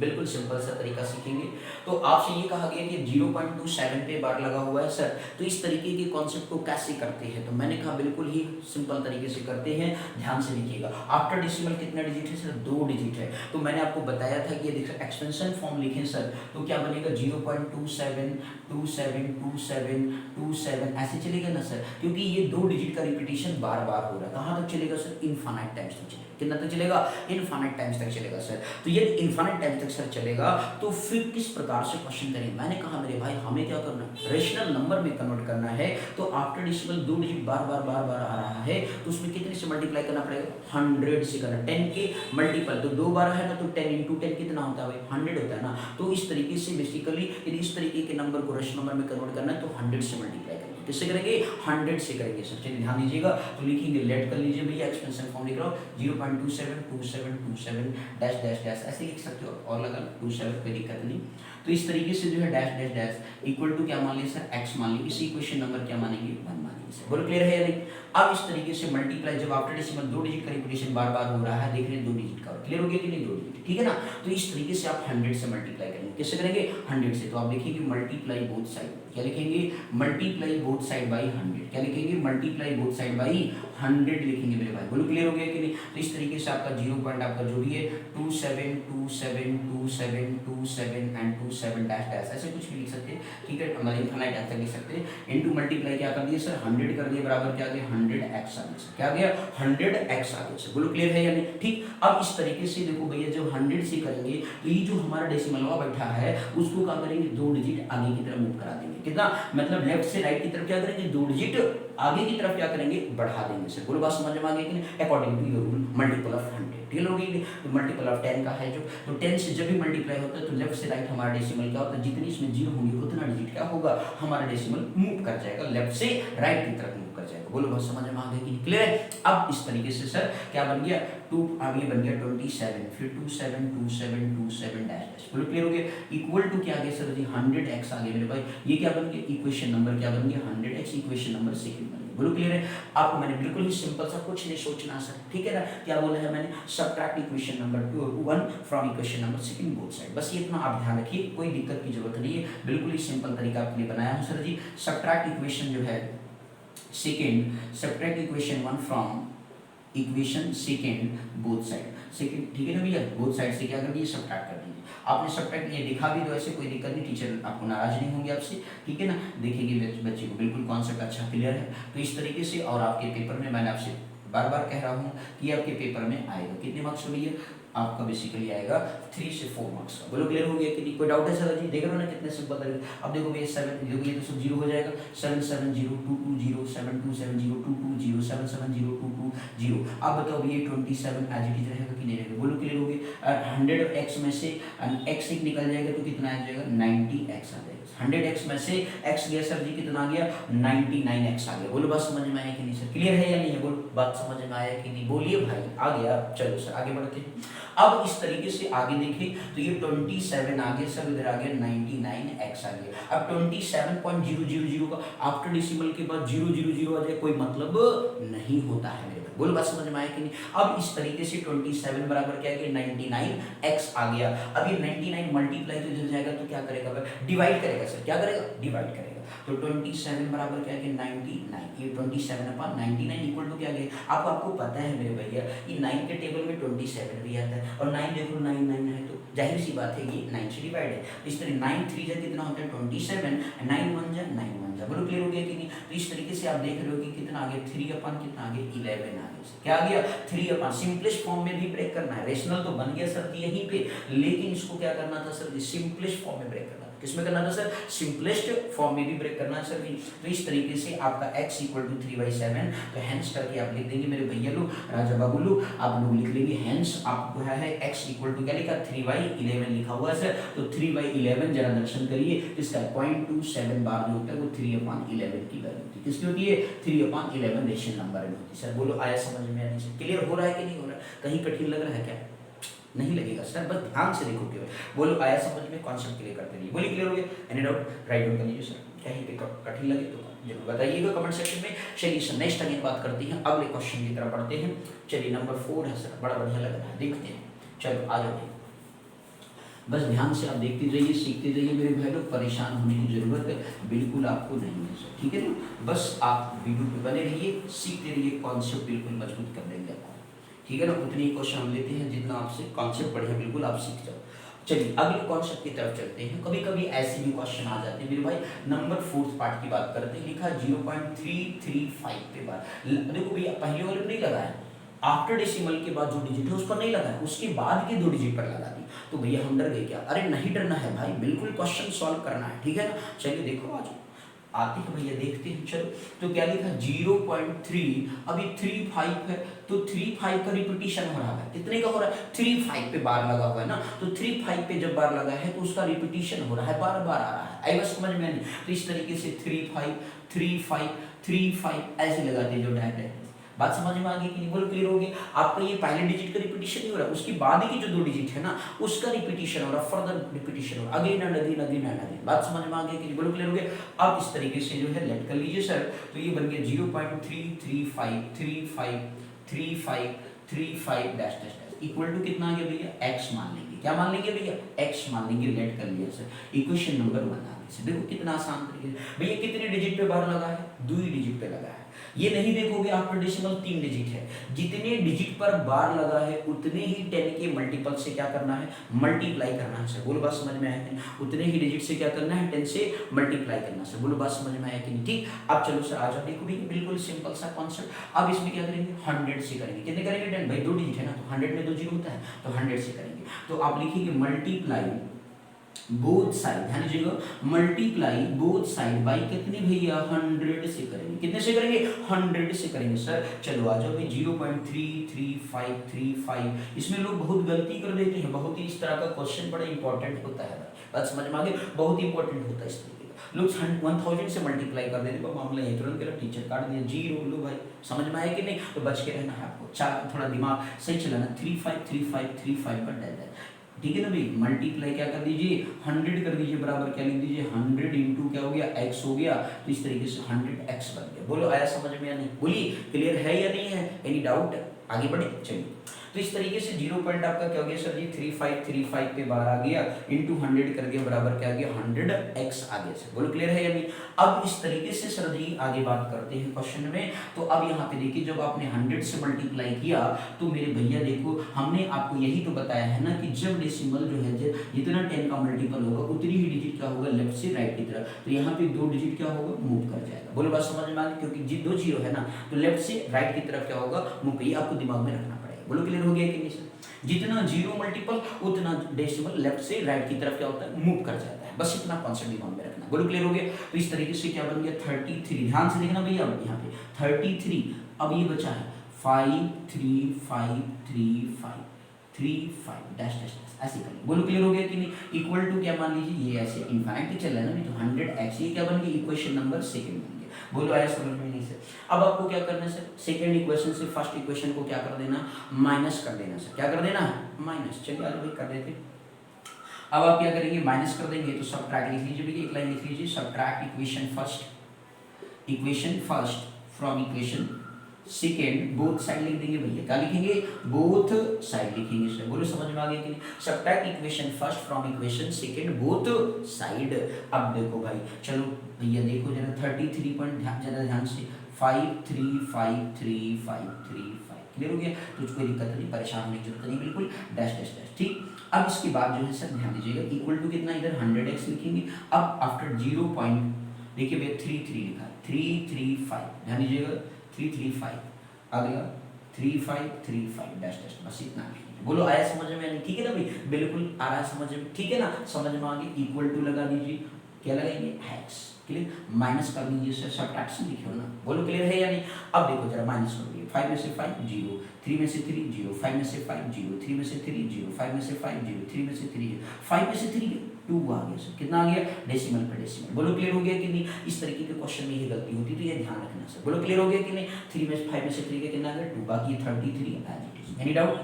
बिल्कुल सिंपल सा तरीका सीखेंगे। तो आपसे ये कहा गया कि 0.27 पे बार लगा हुआ है सर। तो इस तरीके के कॉन्सेप्ट को कैसे करते हैं तो मैंने कहा बिल्कुल ही सिंपल तरीके से करते हैं। ध्यान से लिखिएगा आफ्टर डेसिमल कितना डिजिट है सर 2 डिजिट है। तो मैंने आपको बताया था कि ये देखिए एक्सपेंशन फॉर्म लिखें सर तो क्या बनेगा 0.27 27 27 27 ऐसे चलेगा ना सर क्योंकि ये 2 डिजिट का रिपीटेशन बार बार हो रहा है। कहाँ तक चलेगा सर इनफाइनाइट टाइम्स तक चलेगा। कितना तक चलेगा इनफाइनाइट टाइम्स तक चलेगा सर। तो ये इनफाइनाइट टाइम्स तक सर चलेगा तो फिर किस प्रकार से क्वेश्चन करें। मैंने कहा मेरे भाई हमें क्या करना है रेशनल नंबर में कन्वर्ट करना है। तो आफ्टर डेसिमल 2 डिजिट बार बार आ रहा है तो उसमें कितने से मल्टीप्लाई करना पड़ेगा 100 से करना 10 के मल्टीपल तो 2 बार है ना तो 10 × 10 कितना होता है भाई 100 होता है ना। तो इस तरीके से बेसिकली यदि इस तरीके के नंबर को रेशनल नंबर में कन्वर्ट करना है तो 100 से मल्टीप्लाई करेंगे। किससे करेंगे 100 से करेंगे सर। चलिए ध्यान दीजिएगा तो लिखेंगे लेट कर लीजिए भैया एक्सपेंशन फॉर्म लिख रहा हूँ 0.27 27 27 डैश डैश डैश ऐसे लिख सकते हो और लगा 27 कोई दिक्कत नहीं। तो इस तरीके से जो है dash dash dash equal to क्या मान लीजिए सर x मान लीजिए। इसी इक्वेशन नंबर क्या मानेंगे 1 मानेंगे सर। बोलो क्लियर है या नहीं। अब इस तरीके से मल्टीप्लाई जब आफ्टर डेसिमल 2 डिजिट का रिपीटेशन बार बार हो रहा है देख रहे हैं 2 डिजिट का क्लियर हो गया कि नहीं 2 डिजिट ठीक है ना। तो इस तरीके से आप 100 से मल्टीप्लाई करेंगे। किससे करेंगे 100 से। तो आप लिखेंगे मल्टीप्लाई बोथ साइड क्या लिखेंगे मल्टीप्लाई बोथ साइड बाई 100 क्या लिखेंगे मल्टीप्लाई बोथ साइड बाई 100 लिखेंगे मेरे भाई। बोलो क्लियर हो गया कि नहीं। तो इस तरीके से आपका 0 पॉइंट आपका जो भी है 27 27 27 27 एंड 27 डैश डैश ऐसे कुछ भी लिख सकते हैं, ठीक है, मतलब इनफाइनाइट आंसर लिख सकते हैं। इनटू मल्टीप्लाई क्या कर दिया सर, 100 कर दिया, बराबर क्या आ गया 100x आ गया। क्या आ गया 100x आ गया। बोलो क्लियर है या नहीं। ठीक, अब इस तरीके से देखो भैया जब 100 से करेंगे तो ये जो हमारा डेसिमल बैठा है उसको क्या करेंगे 2 डिजिट आगे की तरफ मूव करा देंगे। कितना, मतलब लेफ्ट से राइट की तरफ क्या करेंगे 2 डिजिट आगे की तरफ क्या करेंगे बढ़ा देंगे सर। बोलो बात समझ में आ गई कि नहीं। According to your rule multiple of 100 ठीक होगी। तो मल्टीपल ऑफ 10 का है जो, तो 10 से जब भी मल्टीप्लाई होता है तो लेफ्ट से राइट हमारा डेसिमल क्या होता है, जितनी इसमें जीरो होंगे उतना डिजिट क्या होगा हमारा डेसिमल मूव कर जाएगा, लेफ्ट से राइट की तरफ मूव कर जाएगा। बोलो बहुत समझ में आ गया कि क्लियर है। अब इस तरीके से सर क्या बन गया 2 आगे बन गया 27, फिर 27 27 27 डैश डैश। बोलो क्लियर हो गया। इक्वल टू क्या आ गया सर जी 100x आ गया मेरे भाई। ये क्या बन गया इक्वेशन नंबर क्या बन गया 100x, इक्वेशन नंबर सेकंड बन गया। बोलो क्लियर है। आपको मैंने बिल्कुल ही सिंपल सा कुछ नहीं सोचना सर, ठीक है ना। क्या बोला है मैंने, subtract equation number 1 from equation number second both side. बस ये इतना आप ध्यान रखिए, कोई दिक्कत की जरूरत नहीं है, बिल्कुल ही सिंपल तरीका आपके लिए बनाया हूं सर जी। सब्ट्रैक्ट इक्वेशन जो है second, subtract equation 1 from equation second both side. Second ठीक है ना भैया, बोथ साइड से क्या कर दीजिए सब्ट्रैक्ट कर दीजिए। आपने सब्ट्रैक्ट ये दिखा भी दो ऐसे कोई दिक्कत नहीं, टीचर आपको नाराज नहीं होंगे आपसे, ठीक है ना। देखेंगे बच्चे को बिल्कुल कॉन्सेप्ट अच्छा क्लियर है। तो इस तरीके से, और आपके पेपर में मैंने आपसे बार बार कह रहा हूँ कि आपके पेपर में आएगा कितने मार्क्स में भैया, आपका बेसिकली आएगा 3 से 4 मार्क्स का। बोलो क्लियर हो गया कि नहीं, कोई डाउट है सर जी। देख रहे हो ना कितने सिंपल तरीके। अब देखो भैया 7 देखो ये तो सब 0 हो जाएगा, 77022 7270220 77022 अब बताओ ये 27 एज इट इज रहेगा कि नहीं रहेगा। बोलो क्लियर हो गया। 100x में से x एक निकल जाएगा तो कितना आ जाएगा 90x आ जाएगा। 100x में से x गया सर जी कितना आ गया 99x आ गया। बोलो बात समझ में आया कि नहीं सर, क्लियर है या नहीं है। बोलो बात समझ में आया कि नहीं, बोलिए भाई। आ गया, चलो सर आगे बढ़ते हैं। अब इस तरीके से आगे देखें तो ये 27 आ गया सर, इधर आ गया 99x आ गया। अब 27.000 का आफ्टर डेसिमल के बाद 000 आ जाए कोई मतलब नहीं होता है मेरे भाई। बोलो बात समझ में आया कि नहीं। अब इस तरीके से 27 बराबर क्या है 99x आ गया। अब ये 99 मल्टीप्लाई तो इधर जाएगा तो क्या करेगा भाई डिवाइड करेगा सर, क्या करेगा डिवाइड करेगा। तो 27 बराबर क्या है 99, ये 27/99 इक्वल टू क्या है आपको पता है मेरे भैया ये 9 के टेबल में 27 भी आता है, और 9 देखो 9 9 है तो जाहिर सी बात है ये 9 से डिवाइड है। इस तरह 9 3 जा कितना होता है 27, 9 1 जा 9 1 जा। बोलो क्लियर हो गया कि नहीं। तो इस तरीके से आप देख रहे हो कि कितना आ गया 3 अपन कितना आ गया 11 आ गया। क्या आ गया 3 अपन। सिंपलेस्ट फॉर्म में भी ब्रेक करना है, रेशनल तो बन गया सर यहीं पे, लेकिन इसको क्या करना था सर सिंपलेस्ट फॉर्म में ब्रेक करना। किसमें करना था सर सिंपलेस्ट फॉर्म में भी ब्रेक करना है सर जी। तो इस तरीके से आपका x इक्वल टू 3/7, तो हेंस करके आप लिख देंगे मेरे भैया लोग, राजा बाबू लोग आप लोग लिख लेंगे हेंस आपको है x इक्वल टू क्या लिखा 3/11 लिखा हुआ है सर। तो 3/11 जरा दर्शन करिए, इसका 0.27 बार जो होता है वो 3/11 की वैल्यू होती है। किसकी होती है 3/11 रेशनल नंबर में होती है सर। बोलो आया समझ में आने से, क्लियर हो रहा है कि नहीं हो रहा है, कहीं कठिन लग रहा है क्या, नहीं लगेगा सर, बस ध्यान से देखो केवल। बोलो आया समझ में, कॉन्सेप्ट क्लियर करते रहिए। बोलिए क्लियर हो गया, एनी डाउट राइट डाउन कर लीजिए सर, कहीं पे कठिन लगे तो जरूर बताइएगा कमेंट सेक्शन में। चलिए सर नेक्स्ट अगेन बात करते हैं, अगले क्वेश्चन की तरफ बढ़ते हैं। चलिए नंबर 4 है सर, बड़ा बढ़िया लग रहा है, देखते हैं। चलो आ जाओ, बस ध्यान से आप देखते रहिए, सीखते रहिए मेरे भाई लोग, परेशान होने की जरूरत बिल्कुल आपको नहीं है सर, ठीक है ना। बस आप वीडियो पे बने रहिए, सीखते रहिए, कॉन्सेप्ट बिल्कुल मजबूत कर देंगे आपको, ठीक है ना। उतनी क्वेश्चन हम लेते हैं जितना आपसे कॉन्सेप्ट बढ़िया बिल्कुल आप सीख जाओ। चलिए अगले कॉन्सेप्ट की तरफ चलते हैं। कभी कभी ऐसे भी क्वेश्चन आ जाते हैं मेरे भाई, नंबर 4th पार्ट की बात करते हैं, लिखा 0.335 पे बार। देखो भैया पहले वाले नहीं लगा है, आफ्टर डेसिमल के बाद जो डिजिट है उस पर नहीं लगा है, उसके बाद के 2 डिजिट पर लगा दी। तो भैया हम डर गए क्या, अरे नहीं डरना है भाई, बिल्कुल क्वेश्चन सॉल्व करना है, ठीक है ना। चलिए देखो आज आते हैं भैया, देखते हैं। चलो तो क्या लिखा 0.3, अभी 3.5 है तो 3.5 का रिपीटिशन हो रहा है, कितने का हो रहा है 3.5 पे बार लगा हुआ है ना, तो 3.5 पे जब बार लगा है तो उसका रिपीटिशन हो रहा है, बार बार आ रहा है। आई बस समझ में नहीं। तो इस तरीके से 3.5 3.5 3.5 ऐसे लगाते हैं जो डायरेक्ट, बात समझ में आ गई कि नहीं। बोलो क्लियर हो गया। आपका ये पहले डिजिट का रिपीटिशन नहीं हो रहा, उसके बाद की जो 2 डिजिट है ना उसका रिपीटिशन हो रहा, फर्दर रिपीटिशन हो रहा, again and again again and again. बात समझ में आ गई कि नहीं। बोलो क्लियर हो गया। अब इस तरीके से जो है लेट कर लीजिए सर, तो ये बन गया 0.335 35 35 35 डैश डैश इक्वल टू कितना आ गया भैया x मान लेंगे, क्या मान लेंगे भैया x मान लेंगे। लेट कर लिया सर, इक्वेशन नंबर 1 आ गई। देखो कितना आसान तरीके से। भैया कितने डिजिट पे बार लगा है 2 ही डिजिट पे लगा है, ये नहीं देखोगे आफ्टर डेसिमल 3 डिजिट है, जितने डिजिट पर बार लगा है उतने ही 10 के मल्टीपल से क्या करना है, मल्टीप्लाई करना है सर। बोलो बात समझ में आया कि नहीं? उतने ही डिजिट से क्या करना है, 10 से मल्टीप्लाई करना सर। बोलो बात समझ में आया कि नहीं? ठीक, अब चलो सर आ जाओ, देखो भी बिल्कुल सिंपल सा कॉन्सेप्ट। अब इसमें क्या करेंगे, 100 से करेंगे। कितने करेंगे, 10 भाई 2 डिजिट है ना, तो 100 में 2 जीरो होता है, तो 100 से करेंगे। तो आप लिखिए मल्टीप्लाई बोथ साइड, ध्यान दीजिएगा, मल्टीप्लाई बोथ साइड बाई कितने भैया, 100 से करेंगे। कितने से करेंगे, 100 से करेंगे सर। चलो आ जाओ भाई 0.33535। इसमें लोग बहुत गलती कर देते हैं, बहुत ही इस तरह का क्वेश्चन बड़ा इंपॉर्टेंट होता है, बात समझ में आ गई, बहुत इंपॉर्टेंट होता है इस तरीके का। लोग 1000 से मल्टीप्लाई कर देते हैं, मामला ये तुरंत मेरा टीचर काट दिया जीरो। लो भाई समझ में आया कि नहीं? तो बच के रहना है आपको, थोड़ा दिमाग सही चलाना। 353535 का डेल है, ठीक है ना भाई। मल्टीप्लाई क्या कर दीजिए, 100 कर दीजिए, बराबर क्या लिख दीजिए, 100 इंटू क्या हो गया, x हो गया। तो इस तरीके से 100x बन गया। बोलो आया समझ में या नहीं? बोलिए क्लियर है या नहीं है? Any doubt? आगे बढ़े चलिए। तो इस तरीके से 0 पॉइंट आपका क्या हो गया सर जी, 3535 पे बार आ गया, इंटू 100 कर दिया, बराबर क्या आ गया, 100x आ गया सर। बोलो क्लियर है या नहीं? अब इस तरीके से सर जी आगे बात करते हैं क्वेश्चन में। तो अब यहाँ पे देखिए, जब आपने 100 से मल्टीप्लाई किया तो मेरे भैया देखो, हमने आपको यही तो बताया है ना कि जब डेसिमल जो है जितना 10 का मल्टीपल होगा उतनी ही डिजिट क्या होगा, लेफ्ट से राइट की तरफ। तो यहाँ पे 2 डिजिट क्या होगा, मूव कर जाएगा। बोलो बात समझ में आ गई, क्योंकि 2 जीरो है ना, तो लेफ्ट से राइट की तरफ क्या होगा, मूव। ये आपको दिमाग में रखना पड़ेगा। बोलो क्लियर हो गया कि नहीं सर? जितना जीरो मल्टीपल उतना डेसिमल लेफ्ट से राइट की तरफ क्या होता है, मूव कर जाता है। बस इतना कॉन्सेप्ट दिमाग में रखना। बोलो क्लियर हो गया? तो इस तरीके से क्या बन गया, 33। ध्यान से देखना भैया, यहाँ पे 33। अब ये बचा है 53535 डैश डैश ऐसे करें। बोलो क्लियर हो गया कि नहीं? इक्वल टू क्या मान लीजिए, ये ऐसे इनफाइनाइट चल रहा है ना, तो 100x ये क्या बन गया, इक्वेशन नंबर सेकंड बन गया। बोलो आया समझ में नहीं सर? अब आपको क्या करना है सर, सेकंड इक्वेशन से फर्स्ट इक्वेशन को क्या कर देना, माइनस कर देना सर। क्या कर देना, माइनस। चलिए आज भाई कर देते। अब आप क्या करेंगे, माइनस कर देंगे, तो सबट्रैक्ट लिख लीजिए भैया, एक लाइन लिख लीजिए, subtract equation first from equation second, both side लिख देंगे भैया। क्या लिखेंगे, बोथ साइड लिखेंगे सर। बोलो समझ में आ गया कि नहीं? Subtract equation first from equation second, both side. अब देखो भाई, चलो भैया देखो जरा 33 पॉइंट ज़्यादा ध्यान से, 5353535 क्लियर हो गया? तो कोई दिक्कत नहीं, परेशान होने की जरूरत नहीं, बिल्कुल डैश डैश डैश। ठीक, अब इसके बाद जो है सर ध्यान दीजिएगा, इक्वल टू कितना, इधर 100x लिखेंगे। अब आफ्टर 0 पॉइंट देखिए भैया 33 लिखा है, 335 ध्यान दीजिएगा, 335 अगला 3535 डैश डैश, बस इतना लिखिए। बोलो आया समझ में नहीं? ठीक है ना भाई, बिल्कुल आ रहा है समझ में, ठीक है ना? समझ में आ गई। इक्वल टू लगा दीजिए, क्या लगाएंगे, हैक्स, क्लियर। माइनस कर दीजिए सर, सबट्रैक्शन लिखियो ना। बोलो क्लियर है या नहीं? अब देखो जरा माइनस कर दीजिए, 5 में से 5 0, 3 में से 3 0, 5 में से 5 0, 3 में से 3 0, 5 में से 5 0, 3 में से 3 0, 5 में से 3 2 आ गया सर। कितना आ गया, डेसिमल पे डेसिमल। बोलो क्लियर हो गया कि नहीं? इस तरीके के क्वेश्चन में ये गलती होती है, तो ये ध्यान रखना सर। बोलो क्लियर हो गया कि नहीं? 3 में 5 में से 3 का कितना आ गया, 2, बाकी 33 as it is. Any doubt?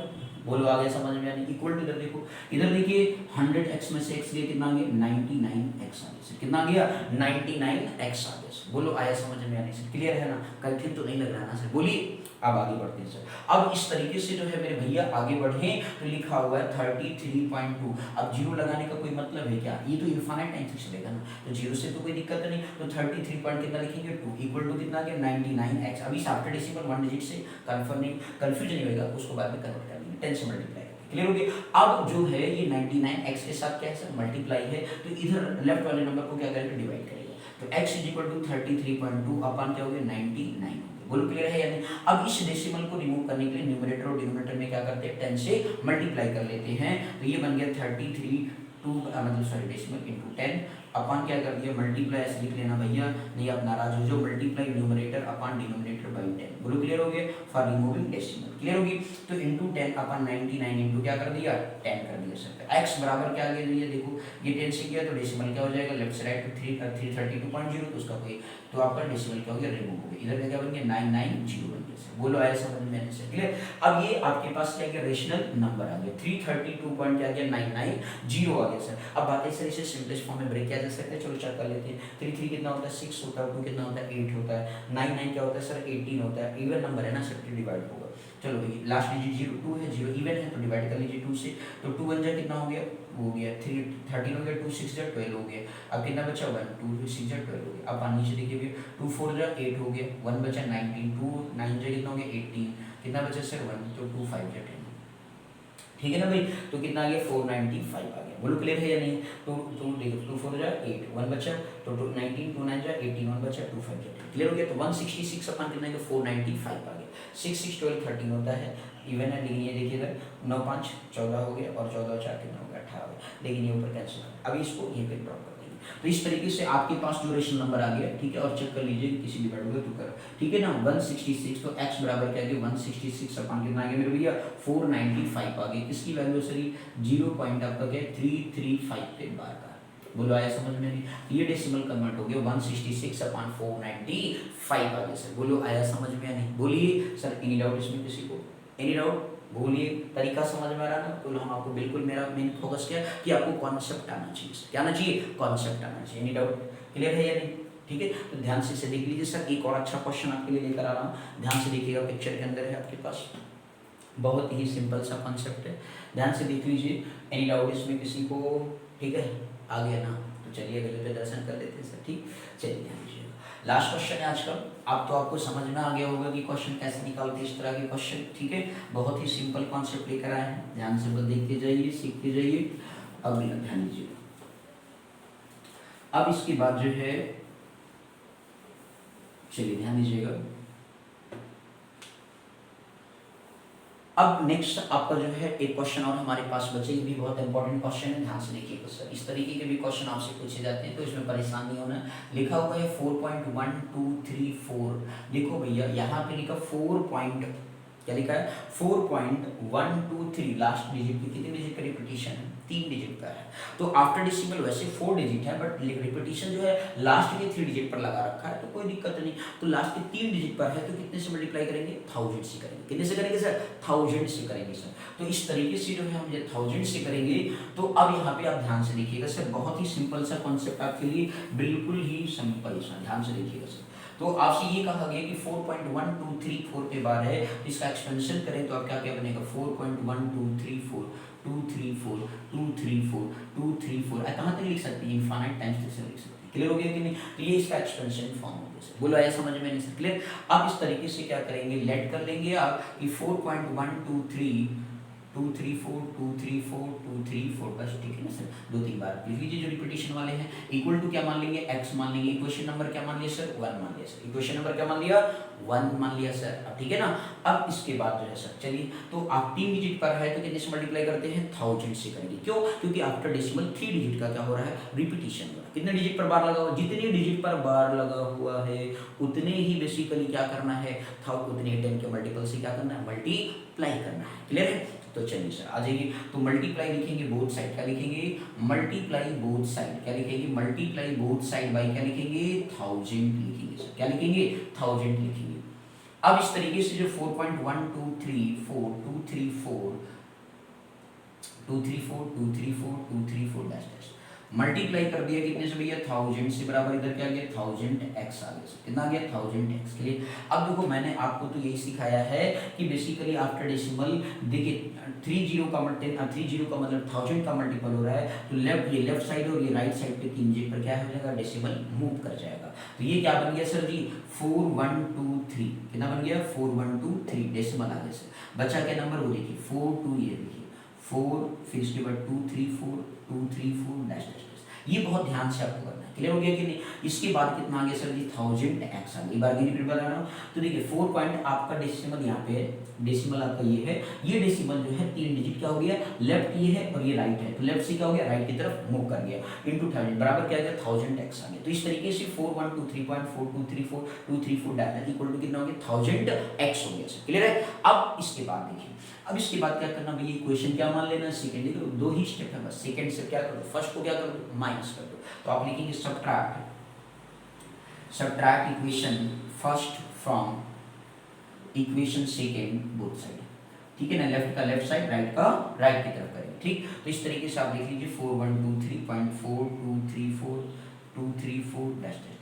बोलो आ गया समझ में? यानी इक्वल टू, इधर देखो, इधर देखिए 100x में से x गया, कितना आ गया, 99x आ गया सर। कितना आ गया, 99x आ गया सर। बोलो आया समझ में आने सर? क्लियर है ना? कंफ्यूज तो नहीं लग रहा ना सर? बोलिए। अब आगे बढ़ते हैं सर। अब इस तरीके से जो है मेरे भैया आगे बढ़े, तो लिखा हुआ है 33.2। अब जीरो लगाने का कोई मतलब है क्या? ये तो इनफाइनाइट टाइम तक चलेगा ना, तो जीरो से तो कोई दिक्कत नहीं। तो 33 पॉइंट कितना लिखेंगे, 2 इक्वल टू कितना आ गया, 99x। अभी आफ्टर डेसिमल 1 डिजिट से कंफ्यूज नहीं होगा, उसको बाद में कन्वर्ट कर देंगे, 10 से मल्टीप्लाई। क्लियर हो गया? अब जो है ये 99x के साथ क्या है सर, मल्टीप्लाई है, तो इधर लेफ्ट वाले नंबर को क्या करेंगे, डिवाइड करेंगे। तो x इक्वल टू 33.2 अपन क्या हो गया, 99। बोलो क्लियर है या नहीं? अब इस डेसिमल को रिमूव करने के लिए न्यूमरेटर और डिनोमिनेटर में क्या करते हैं, 10 से मल्टीप्लाई कर लेते हैं। तो ये बन गया 33 मतलब सॉरी डेसिमल इंटू 10 अपन क्या कर दिया, मल्टीप्लाई ऐसे लिख लेना भैया, नहीं आप नाराज हो जाओ, multiply numerator upon denominator by 10। बोलो क्लियर हो गया? फॉर रिमूविंग डेसिमल क्लियर होगी। तो इंटू 10 अपन 99 इंटू क्या कर दिया, 10 कर दिया सर। x बराबर क्या आ गया भैया, देखो ये 10 से किया तो डेसिमल क्या हो जाएगा, लेफ्ट से राइट 332.0, तो उसका कोई तो आपका डेसिमल क्या हो गया, रिमूव हो गया। इधर क्या बन गया, 990 बन गया सर। बोलो आया समझ में आने से? क्लियर। अब अब ये आपके पास क्या गया, रेशनल नंबर आ गया 332 पॉइंट क्या गया 990 आ गया सर। अब बात है सर इसे सिंपलेस्ट फॉर्म में ब्रेक किया जा सकता है, चलो चेक कर लेते हैं। 3 कितना होता है 6 होता है, 2 कितना होता है 8 होता है, 9 क्या होता है सर 18 होता है, इवन नंबर है ना सर डिवाइड होगा। चलो भाई लास्ट डिजिट 2 है, 0 इवन है तो डिवाइड कर लीजिए 2 से, तो 2 1 जा कितना हो गया, हो गया 3 13 हो गया, 2 6 जा 12 हो गया। अब कितना बचा 1 2 6 जा 12 हो गया। अब नीचे देखिए भैया 2 4 जा 8 हो गया, 1 बचा 19, 2 9 जा कितना हो गया 18, कितना बचा सर 1, तो 2 5 जा 10, ठीक है ना भाई। तो कितना आ गया 495 आ गया, बोलो क्लियर है या नहीं। तो देखो 2 4 जा 8, 1 बचा तो 19, 2 9 जा 18, 1 बचा 2 5 जा 10, क्लियर हो गया। तो 166 अपन कितना है 495 आ गया। 6 6 12 13 होता है, इवन है, लेकिन ये देखिए इधर 9 5 14 हो गया और 14 4 कितना हो गया 18, लेकिन ये ऊपर कैंसिल हो गया। अभी इसको ये पे ड्रॉप कर देंगे। तो इस तरीके से आपके पास जो रेशनल नंबर आ गया, ठीक है, और चेक कर लीजिए किसी डिवाइड होगा तो कर, ठीक है ना। 166 तो x बराबर क्या गया 166 अपन कितना आ गया मेरे भैया 495 आ गया। किसकी वैल्यू सर 0 पॉइंट आपका क्या 335 पे बार का, बोलो आया समझ में नहीं। ये डेसिमल कन्वर्ट हो गया 166 अपन 495 आ गया सर, बोलो आया समझ में या नहीं। बोलिए सर एनी डाउट इसमें किसी को, एनी डाउट, बोलिए तरीका समझ में आ रहा ना। तो हम आपको बिल्कुल मेरा मेन फोकस क्या है कि आपको कॉन्सेप्ट आना चाहिए, क्या आना चाहिए, कॉन्सेप्ट आना चाहिए। एनी डाउट क्लियर है या नहीं, ठीक है। तो ध्यान से इसे देख लीजिए सर, एक और अच्छा क्वेश्चन आपके लिए लेकर आ रहा हूँ, ध्यान से देखिएगा। पिक्चर के अंदर है आपके पास, बहुत ही सिंपल सा कॉन्सेप्ट है, ध्यान से देख लीजिए। एनी डाउट इसमें किसी को, ठीक है, आ गया ना। तो चलिए अगले पे दर्शन कर लेते हैं सर, ठीक। चलिए ध्यान दीजिएगा, लास्ट क्वेश्चन है आज का। अब तो आपको समझ में आ गया होगा कि क्वेश्चन कैसे निकालते हैं इस तरह के क्वेश्चन, ठीक है। बहुत ही सिंपल कॉन्सेप्ट लेकर आए हैं, ध्यान से बस देखते जाइए, सीखते जाइए। अब ध्यान दीजिए, अब इसके बाद जो है, चलिए ध्यान दीजिएगा। अब नेक्स्ट आपका जो है एक क्वेश्चन और हमारे पास बचे, ये भी बहुत इंपॉर्टेंट क्वेश्चन है, ध्यान से देखिएगा सर। इस तरीके के भी क्वेश्चन आपसे पूछे जाते हैं तो इसमें परेशान नहीं होना। लिखा हुआ है 4.1234, देखो भैया यहाँ पे लिखा 4. क्या लिखा है 4.123, लास्ट डिजिट पे कितने डिजिट का रिपीटिशन है 3 डिजिट का है। तो आफ्टर डेसिमल वैसे 4 डिजिट है, बट रिपीटिशन जो है लास्ट के 3 डिजिट पर लगा रखा है, तो कोई दिक्कत नहीं। तो लास्ट के 3 डिजिट पर है तो कितने से मल्टीप्लाई करेंगे 1000 से करेंगे। कितने से करेंगे सर 1000 से करेंगे सर। तो इस तरीके से जो है हम 1000 से करेंगे। तो अब यहाँ पे आप ध्यान से देखिएगा सर, बहुत ही सिंपल सा कॉन्सेप्ट आपके लिए, बिल्कुल ही सिंपल सा, ध्यान से देखिएगा सर। तो आपसे ये कहा गया कि 4.1234 पे बार है, तो इसका एक्सपेंशन करें तो आप क्या क्या बनेगा 4.1234 234 234 234, कहाँ तक लिख सकते हैं इनफाइनाइट टाइम्स तक लिख सकते हैं। क्लियर हो गया कि नहीं। तो ये इसका एक्सपेंशन फॉर्म हो गया सर, बोलो आया समझ में नहीं सर, क्लियर। अब इस तरीके से क्या करेंगे, लेट कर लेंगे आप कि 4.123 234 234 234, बस ठीक है ना सर। 2-3 बार लिख लीजिए जो रिपीटिशन वाले हैं। इक्वल टू क्या मान लेंगे x मान लेंगे, इक्वेशन नंबर क्या मान लिया सर 1 मान लिया सर, इक्वेशन नंबर क्या मान लिया 1 मान लिया सर। अब ठीक है ना। अब इसके बाद जो है सर, चलिए तो आप 3 डिजिट पर है तो कितने से मल्टीप्लाई करते हैं 1000 से करेंगे। क्यों, क्योंकि आफ्टर डेसिमल 3 डिजिट का क्या हो रहा है रिपीटिशन हो रहा है। कितने डिजिट पर बार लगा हुआ, जितने डिजिट पर बार लगा हुआ है उतने ही बेसिकली क्या करना है, उतने 10 के मल्टीपल से क्या करना है मल्टीप्लाई करना है। क्लियर है। तो चलिए सर आ जाइए, तो मल्टीप्लाई लिखेंगे बोथ साइड, क्या लिखेंगे मल्टीप्लाई बोथ साइड, क्या लिखेंगे मल्टीप्लाई बोथ साइड बाई क्या लिखेंगे 1000 लिखेंगे सर, क्या लिखेंगे 1000 लिखेंगे। अब इस तरीके से जो 4.1234 234 234 234 234 डैश डैश मल्टीप्लाई कर दिया कितने से भैया 1000 से, बराबर इधर क्या गया 1000x आ गया, कितना आ गया 1000x के लिए। अब देखो मैंने आपको तो यही सिखाया है कि बेसिकली आफ्टर डेसिमल देखिए 30 का मतलब 1000 का मल्टीपल हो रहा है, तो ये लेफ्ट साइड और ये राइट साइड पे 3 डिजिट पर क्या हो जाएगा डेसिमल मूव कर जाएगा। तो ये क्या बन गया सर जी 4123, कितना बन गया 4123 डेसिमल आ गया सर। बचा क्या नंबर वो देखिए 42, ये देखिए 4 फिर इसके बाद 234 234 डैश डैश। ये बहुत ध्यान से आपको करना है। क्लियर हो गया कि नहीं। इसके बाद कितना आ गया सर जी 1000x आ गया। बार रिपीट बता रहा हूँ, तो देखिए 4 पॉइंट आपका डेसिमल यहाँ पे है, डेसिमल आपका ये है, ये डेसिमल जो है 3 डिजिट क्या हो गया लेफ्ट ये है और ये राइट है, तो लेफ्ट से क्या हो गया राइट की तरफ मूव कर गया इनटू 1000 बराबर क्या आ गया 1000x आ गया। तो इस तरीके से 4.123.4234 234 डैश इक्वल टू कितना हो गया 1000x हो गया सर। क्लियर है। अब इसके बाद देखिए, अब इसके बाद क्या करना भैया इक्वेशन क्या मान लेना सेकंड, देखो 2 ही स्टेप है बस। सेकंड से क्या करो फर्स्ट को क्या करो माइनस कर दो, तो आप लिखेंगे subtract equation first from equation second both side. ठीक है ना, लेफ्ट का लेफ्ट साइड, राइट का राइट की तरफ करेंगे। ठीक, तो इस तरीके से आप देख लीजिए 4123.4234 डैश डैश।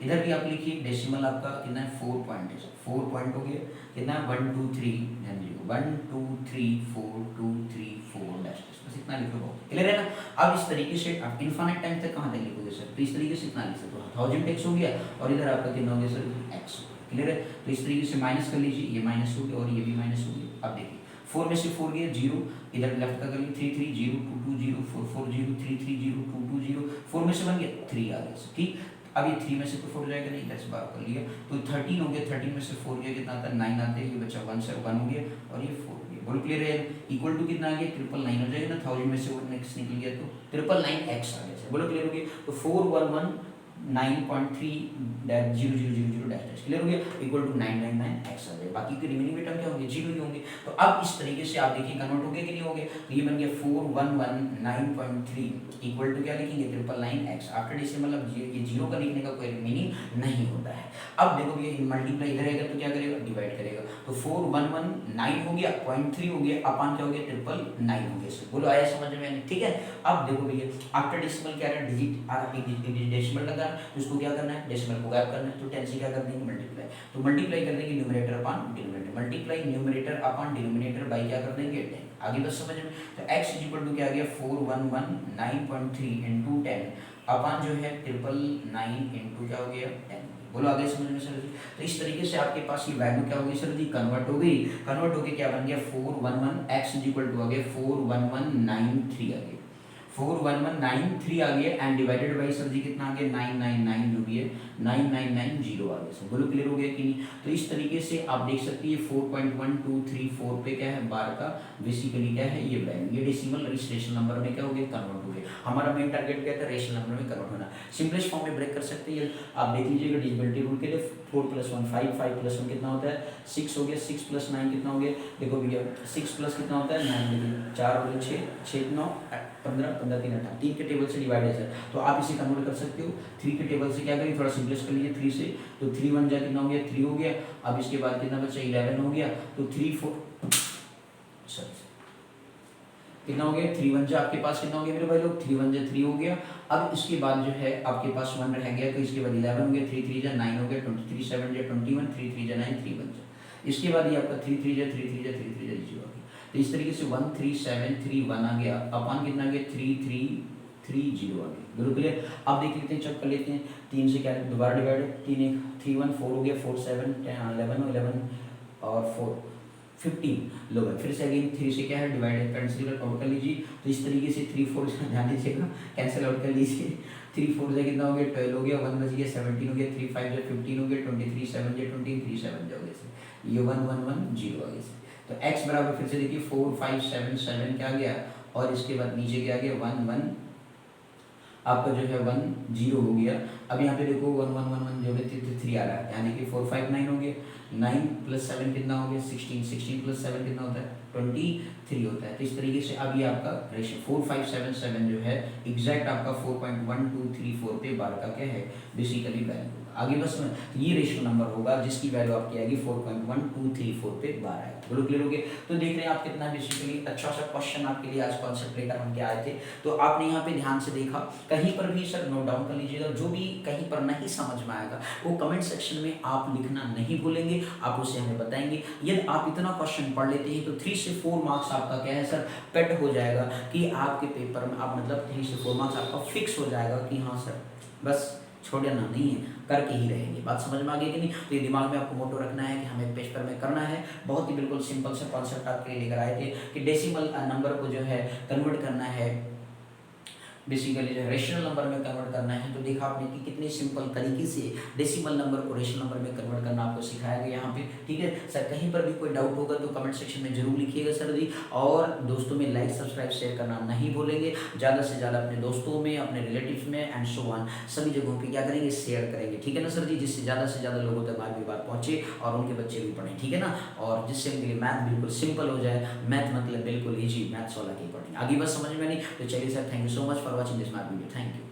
इधर भी आप लिखिए डेसिमल आपका कितना है 4 पॉइंट है, 4 पॉइंट हो गया कितना 1 2 3 ध्यान दीजिए 1 2 3 4 2 3 4 डैश डैश, बस इतना लिखो। क्लियर है ना। अब इस तरीके से आप इनफाइनाइट टाइम तक कहाँ तक लिखोगे सर, तो इस तरीके से इतना लिख सकते हो 1000 x हो गया और इधर आपका कितना हो गया सर x। क्लियर है, तो इस तरीके से माइनस कर लीजिए, ये माइनस हो गया और ये भी माइनस हो गया। अब देखिए 4 में से 4 गया 0, इधर लेफ्ट का कर लीजिए 3 3 0 2 2 0 4 4 0 3 3 0 2 2 0, 4 में से बन गया 3 आ गया। ठीक, अब ये 3 में से तो 4 जाएगा नहीं, इधर से बाहर कर लिया तो 13 हो गया, 13 में से 4 गया कितना आता है 9 आते हैं, ये बच्चा 1 से 1 हो गया और ये 4 हो गया। बोल क्लियर है, इक्वल टू कितना आ गया 999 हो जाएगा ना, 1000 में से 1 नेक्स्ट निकल गया तो 999x आ गया। बोलो क्लियर हो गया, तो 4119.3.0000 डैश क्लियर हो गया इक्वल टू 999x आ जाएगा। बाकी के रिमेनिंग टर्म क्या होंगे 0 ही होंगे। तो अब इस तरीके से आप देखिए कन्वर्ट हो गया कि नहीं हो गया, तो ये बन गया 4119.3 इक्वल टू क्या लिखेंगे 999x आफ्टर डेसिमल। अब ये 0 का लिखने का कोई मीनिंग नहीं होता है। अब देखो ये मल्टीप्लाई इधर आएगा तो क्या करेगा डिवाइड करेगा, तो 4119 हो गया 0.3 हो गया अपान क्या हो गया 999 हो गया। बोलो आया समझ में? ठीक है, अब देखो भैया आफ्टर डेसिमल क्या है डिजिट डेसिमल लगा, तो इसको क्या करना है डेसिमल को गायब करना है, तो 10 से क्या कर देंगे मल्टीप्लाई, तो मल्टीप्लाई कर देंगे numerator upon denominator, multiply numerator upon denominator by क्या कर देंगे 10। आगे बस समझ में, तो x इक्वल टू क्या आ गया 4119.3 इंटू 10 अपॉन जो है 999 इंटू क्या हो गया 10। बोलो आगे समझ में सर जी। तो इस तरीके से आपके पास ये वैल्यू क्या होगी सर जी कन्वर्ट हो गई, कन्वर्ट होके क्या बन गया 411 x इक्वल टू आ गया 4193 आ गया 4193 आ गया एंड डिवाइडेड बाई सर जी कितना आ गया 999 जो भी है 9990 आ गया। बोलो क्लियर हो गया कि नहीं। तो इस तरीके से आप देख सकते हैं 4.1234 पे क्या है 12 का बेसिकली क्या है ये वैल्यू, ये डेसिमल रेशनल नंबर में क्या हो गया कन्वर्ट हो गया। हमारा मेन टारगेट क्या था रेशनल नंबर में कन्वर्ट होना। सिंपलेस्ट फॉर्म में ब्रेक कर सकते हैं आप देख लीजिएगा डिविजिबिलिटी रूल के लिए 4 + 1 5 5 + 1 कितना होता है 6 हो गया 6 + 9 कितना हो गया देखो भैया 6 प्लस कितना होता है 9 देखिए 4 हो गया 6 6 9 15 15 3 18 3 के टेबल से डिवाइड है सर, तो आप इसे कन्वर्ट कर सकते हो 3 के टेबल से क्या करिए थोड़ा सिंपलेस्ट कर लीजिए 3 से, तो 3 1 जा कितना हो गया 3 हो गया। अब इसके बाद कितना बचा 11 हो गया, तो 3 4 सॉरी कितना हो गया 3 1 जा आपके पास कितना हो गया मेरे भाई लोग 3 1 जा 3 हो गया। अब इसके बाद जो है आपके पास 1 रह गया, तो इसके बाद 11 हो गया 3 3 जा 9 हो गया 23 7 जा 21 3 3 जा 9 3 1 जा, इसके बाद ये आपका 3 3 जा 3 3 जा 3 3 जा 0 आ गया। तो इस तरीके से 1 3 7 3 1 आ गया अपन कितना आ गया 3 3 3 0 आ गया। बिल्कुल क्लियर। अब देख लेते हैं चेक कर लेते हैं 3 से क्या दोबारा डिवाइड 3 1 3 1 4 हो गया 4 7 11 11 और 4 15 लो भाई फिर से अगेन 3 से क्या है डिवाइड कैंसिल आउट कर लीजिए, तो इस तरीके से 3 4 ध्यान दीजिएगा कैंसिल आउट कर लीजिए 3 4 से कितना हो गया 12 हो गया 1 बच गया 17 हो गया 3 5 जा 15 हो गया 23 7 जा 20 3 7 जा हो गया ये 1 1 1 0 आ गया। तो x बराबर फिर से देखिए 4 5 7 7 क्या आ गया और इसके बाद नीचे क्या आ गया 1 1 आपका जो है 1 0 हो गया। अब यहाँ पे देखो 1 1 1 1 जो है 3 आ रहा है यानी कि 4 5 9 हो गया 9 + 7 कितना हो गया 16 16 + 7 कितना होता है 23 होता है। तो इस तरीके से अब ये आपका रेशियो 4 5 7 7 जो है एग्जैक्ट आपका 4.1234 पे बार का क्या है बेसिकली वैल्यू। आगे बस में ये रेशियो नंबर होगा जिसकी वैल्यू आपकी आएगी 4.1234 पे 12 है। बोलो क्लियर हो गया। तो देख रहे हैं आप कितना बेसिकली अच्छा सा क्वेश्चन आपके लिए आज कॉन्सेप्ट लेकर हम क्या आए थे। तो आपने यहाँ पे ध्यान से देखा, कहीं पर भी सर नोट डाउन कर लीजिएगा, जो भी कहीं पर नहीं समझ में आएगा वो कमेंट सेक्शन में आप लिखना नहीं भूलेंगे, आप उसे हमें बताएंगे। यदि आप इतना क्वेश्चन पढ़ लेते हैं तो 3 से 4 मार्क्स आपका क्या है सर पेट हो जाएगा कि आपके पेपर में आप मतलब 3 से 4 मार्क्स आपका फिक्स हो जाएगा कि हाँ सर बस छोड़ना नहीं है करके ही रहेंगे। बात समझ में आ गई कि नहीं। तो ये दिमाग में आपको मोटो रखना है कि हमें पेपर में करना है। बहुत ही बिल्कुल सिंपल सा कॉन्सेप्ट आपके लिए लेकर आए थे कि डेसिमल नंबर को जो है कन्वर्ट करना है बेसिकली जो रेशनल नंबर में कन्वर्ट करना है। तो देखा आपने कि कितने सिंपल तरीके से डेसिमल नंबर को रेशनल नंबर में कन्वर्ट करना आपको सिखाया गया यहाँ पे। ठीक है सर, कहीं पर भी कोई डाउट होगा तो कमेंट सेक्शन में जरूर लिखिएगा सर जी। और दोस्तों में लाइक सब्सक्राइब शेयर करना नहीं भूलेंगे। ज़्यादा से ज़्यादा अपने दोस्तों में अपने रिलेटिव्स में एंड सो ऑन सभी जगहों पर क्या करेंगे शेयर करेंगे। ठीक है ना सर जी, जिससे ज़्यादा से ज़्यादा लोगों तक हमारी बात पहुँचे और उनके बच्चे भी पढ़ें। ठीक है ना, और जिससे उनके लिए मैथ बिल्कुल सिंपल हो जाए। मैथ मतलब बिल्कुल ईजी, मैथ्स वाला की पढ़ें। आगे बस समझ में नहीं तो चलिए sir, thank you so much for watching this my video. Thank you.